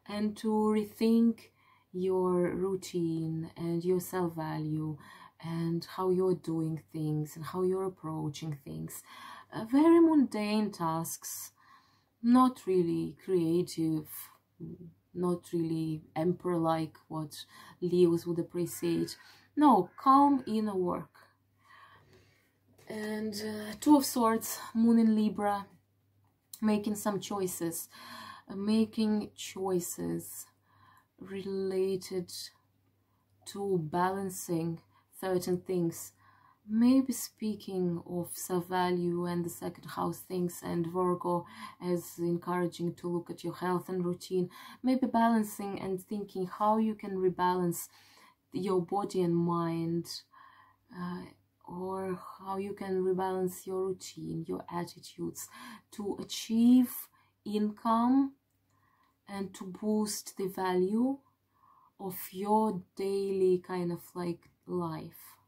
and to rethink your routine and your self-value and how you're doing things and how you're approaching things. Very mundane tasks, not really creative, not really emperor-like, what Leos would appreciate. No, calm inner work. And Two of Swords, Moon in Libra, making some choices. Making choices related to balancing certain things. Maybe speaking of self-value and the second house things, and Virgo as encouraging to look at your health and routine. Maybe balancing and thinking how you can rebalance your body and mind, or how you can rebalance your routine, your attitudes, to achieve income and to boost the value of your daily kind of like life.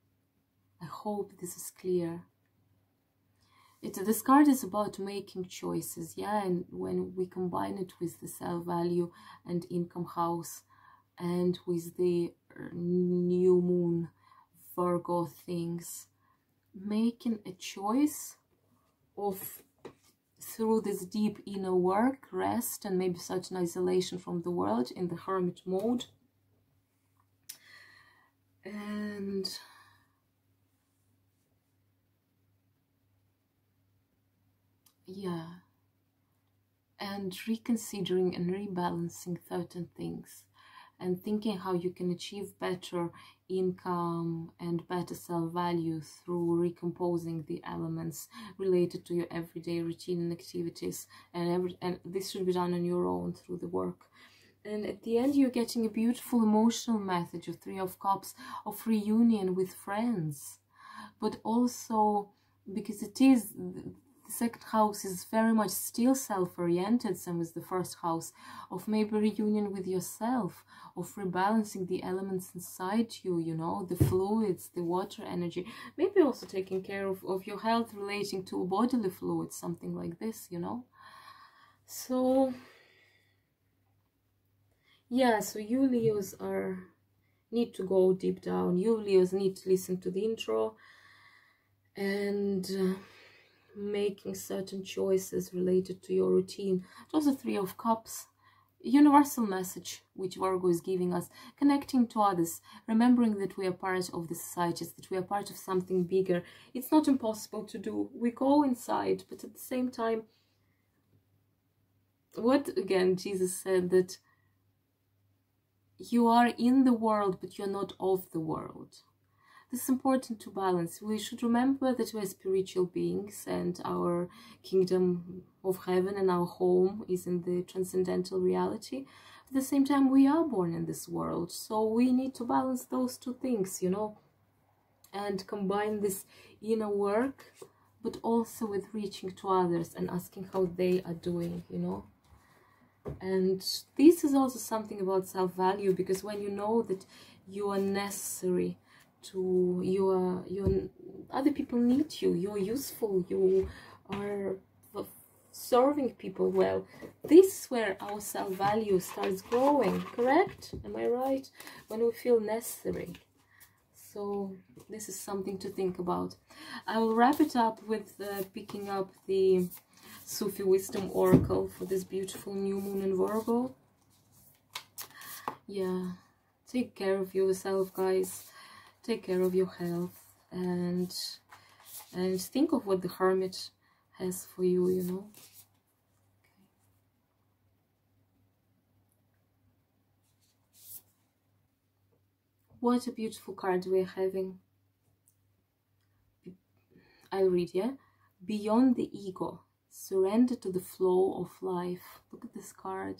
I hope this is clear. This card is about making choices, yeah, and when we combine it with the self-value and income house and with the new moon Virgo things, making a choice of, through this deep inner work, rest, and maybe such an isolation from the world in the hermit mode. And yeah, and reconsidering and rebalancing certain things, and thinking how you can achieve better income and better self-value through recomposing the elements related to your everyday routine and activities, and this should be done on your own through the work. And at the end, you're getting a beautiful emotional message of Three of Cups, of reunion with friends, but also because it is, the second house is very much still self-oriented, same as the first house, of maybe reunion with yourself, of rebalancing the elements inside you, you know, the fluids, the water energy, maybe also taking care of your health relating to bodily fluids, something like this, you know. So yeah, so you Leos need to go deep down. You Leos need to listen to the intro and making certain choices related to your routine. Also Three of Cups, universal message which Virgo is giving us, connecting to others, remembering that we are part of the societies, that we are part of something bigger. It's not impossible to do. We go inside, but at the same time, what again Jesus said, that you are in the world, but you're not of the world. This is important to balance. We should remember that we're spiritual beings and our kingdom of heaven and our home is in the transcendental reality. At the same time, we are born in this world, so we need to balance those two things, you know, and combine this inner work, but also with reaching to others and asking how they are doing, you know. And this is also something about self-value, because when you know that you are necessary to other people need you, you're useful, you are serving people well, this is where our self-value starts growing, correct? Am I right? When we feel necessary. So this is something to think about. I will wrap it up with picking up the Sufi Wisdom Oracle for this beautiful new moon in Virgo. Yeah, take care of yourself, guys. Take care of your health, and think of what the Hermit has for you, you know. Okay. What a beautiful card we're having. I'll read, yeah? Beyond the ego. Surrender to the flow of life. Look at this card.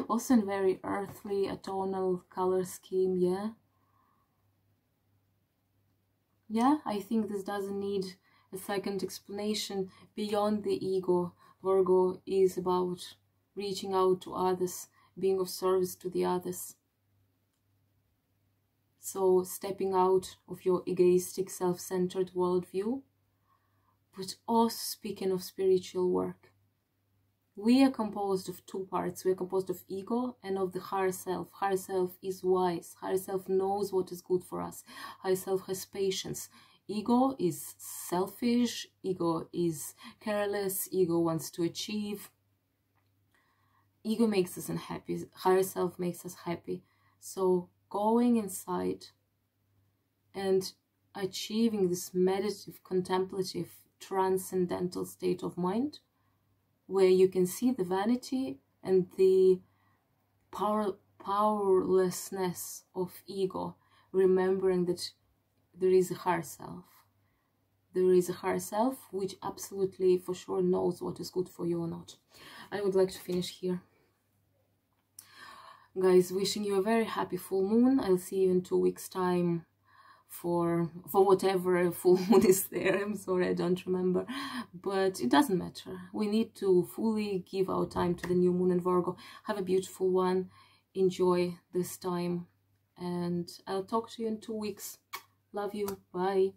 Also in very earthly, atonal color scheme, yeah? Yeah, I think this doesn't need a second explanation. Beyond the ego, Virgo is about reaching out to others, being of service to the others. So stepping out of your egoistic, self-centered worldview, but also speaking of spiritual work. We are composed of two parts. We are composed of ego and of the higher self. Higher self is wise. Higher self knows what is good for us. Higher self has patience. Ego is selfish. Ego is careless. Ego wants to achieve. Ego makes us unhappy. Higher self makes us happy. So going inside and achieving this meditative, contemplative, transcendental state of mind, where you can see the vanity and the powerlessness of ego, remembering that there is a higher self. There is a higher self which absolutely for sure knows what is good for you or not. I would like to finish here. Guys, wishing you a very happy full moon. I'll see you in 2 weeks' time for whatever full moon is there. I'm sorry, I don't remember, but it doesn't matter. We need to fully give our time to the new moon in Virgo. Have a beautiful one. Enjoy this time, and I'll talk to you in 2 weeks. Love you. Bye.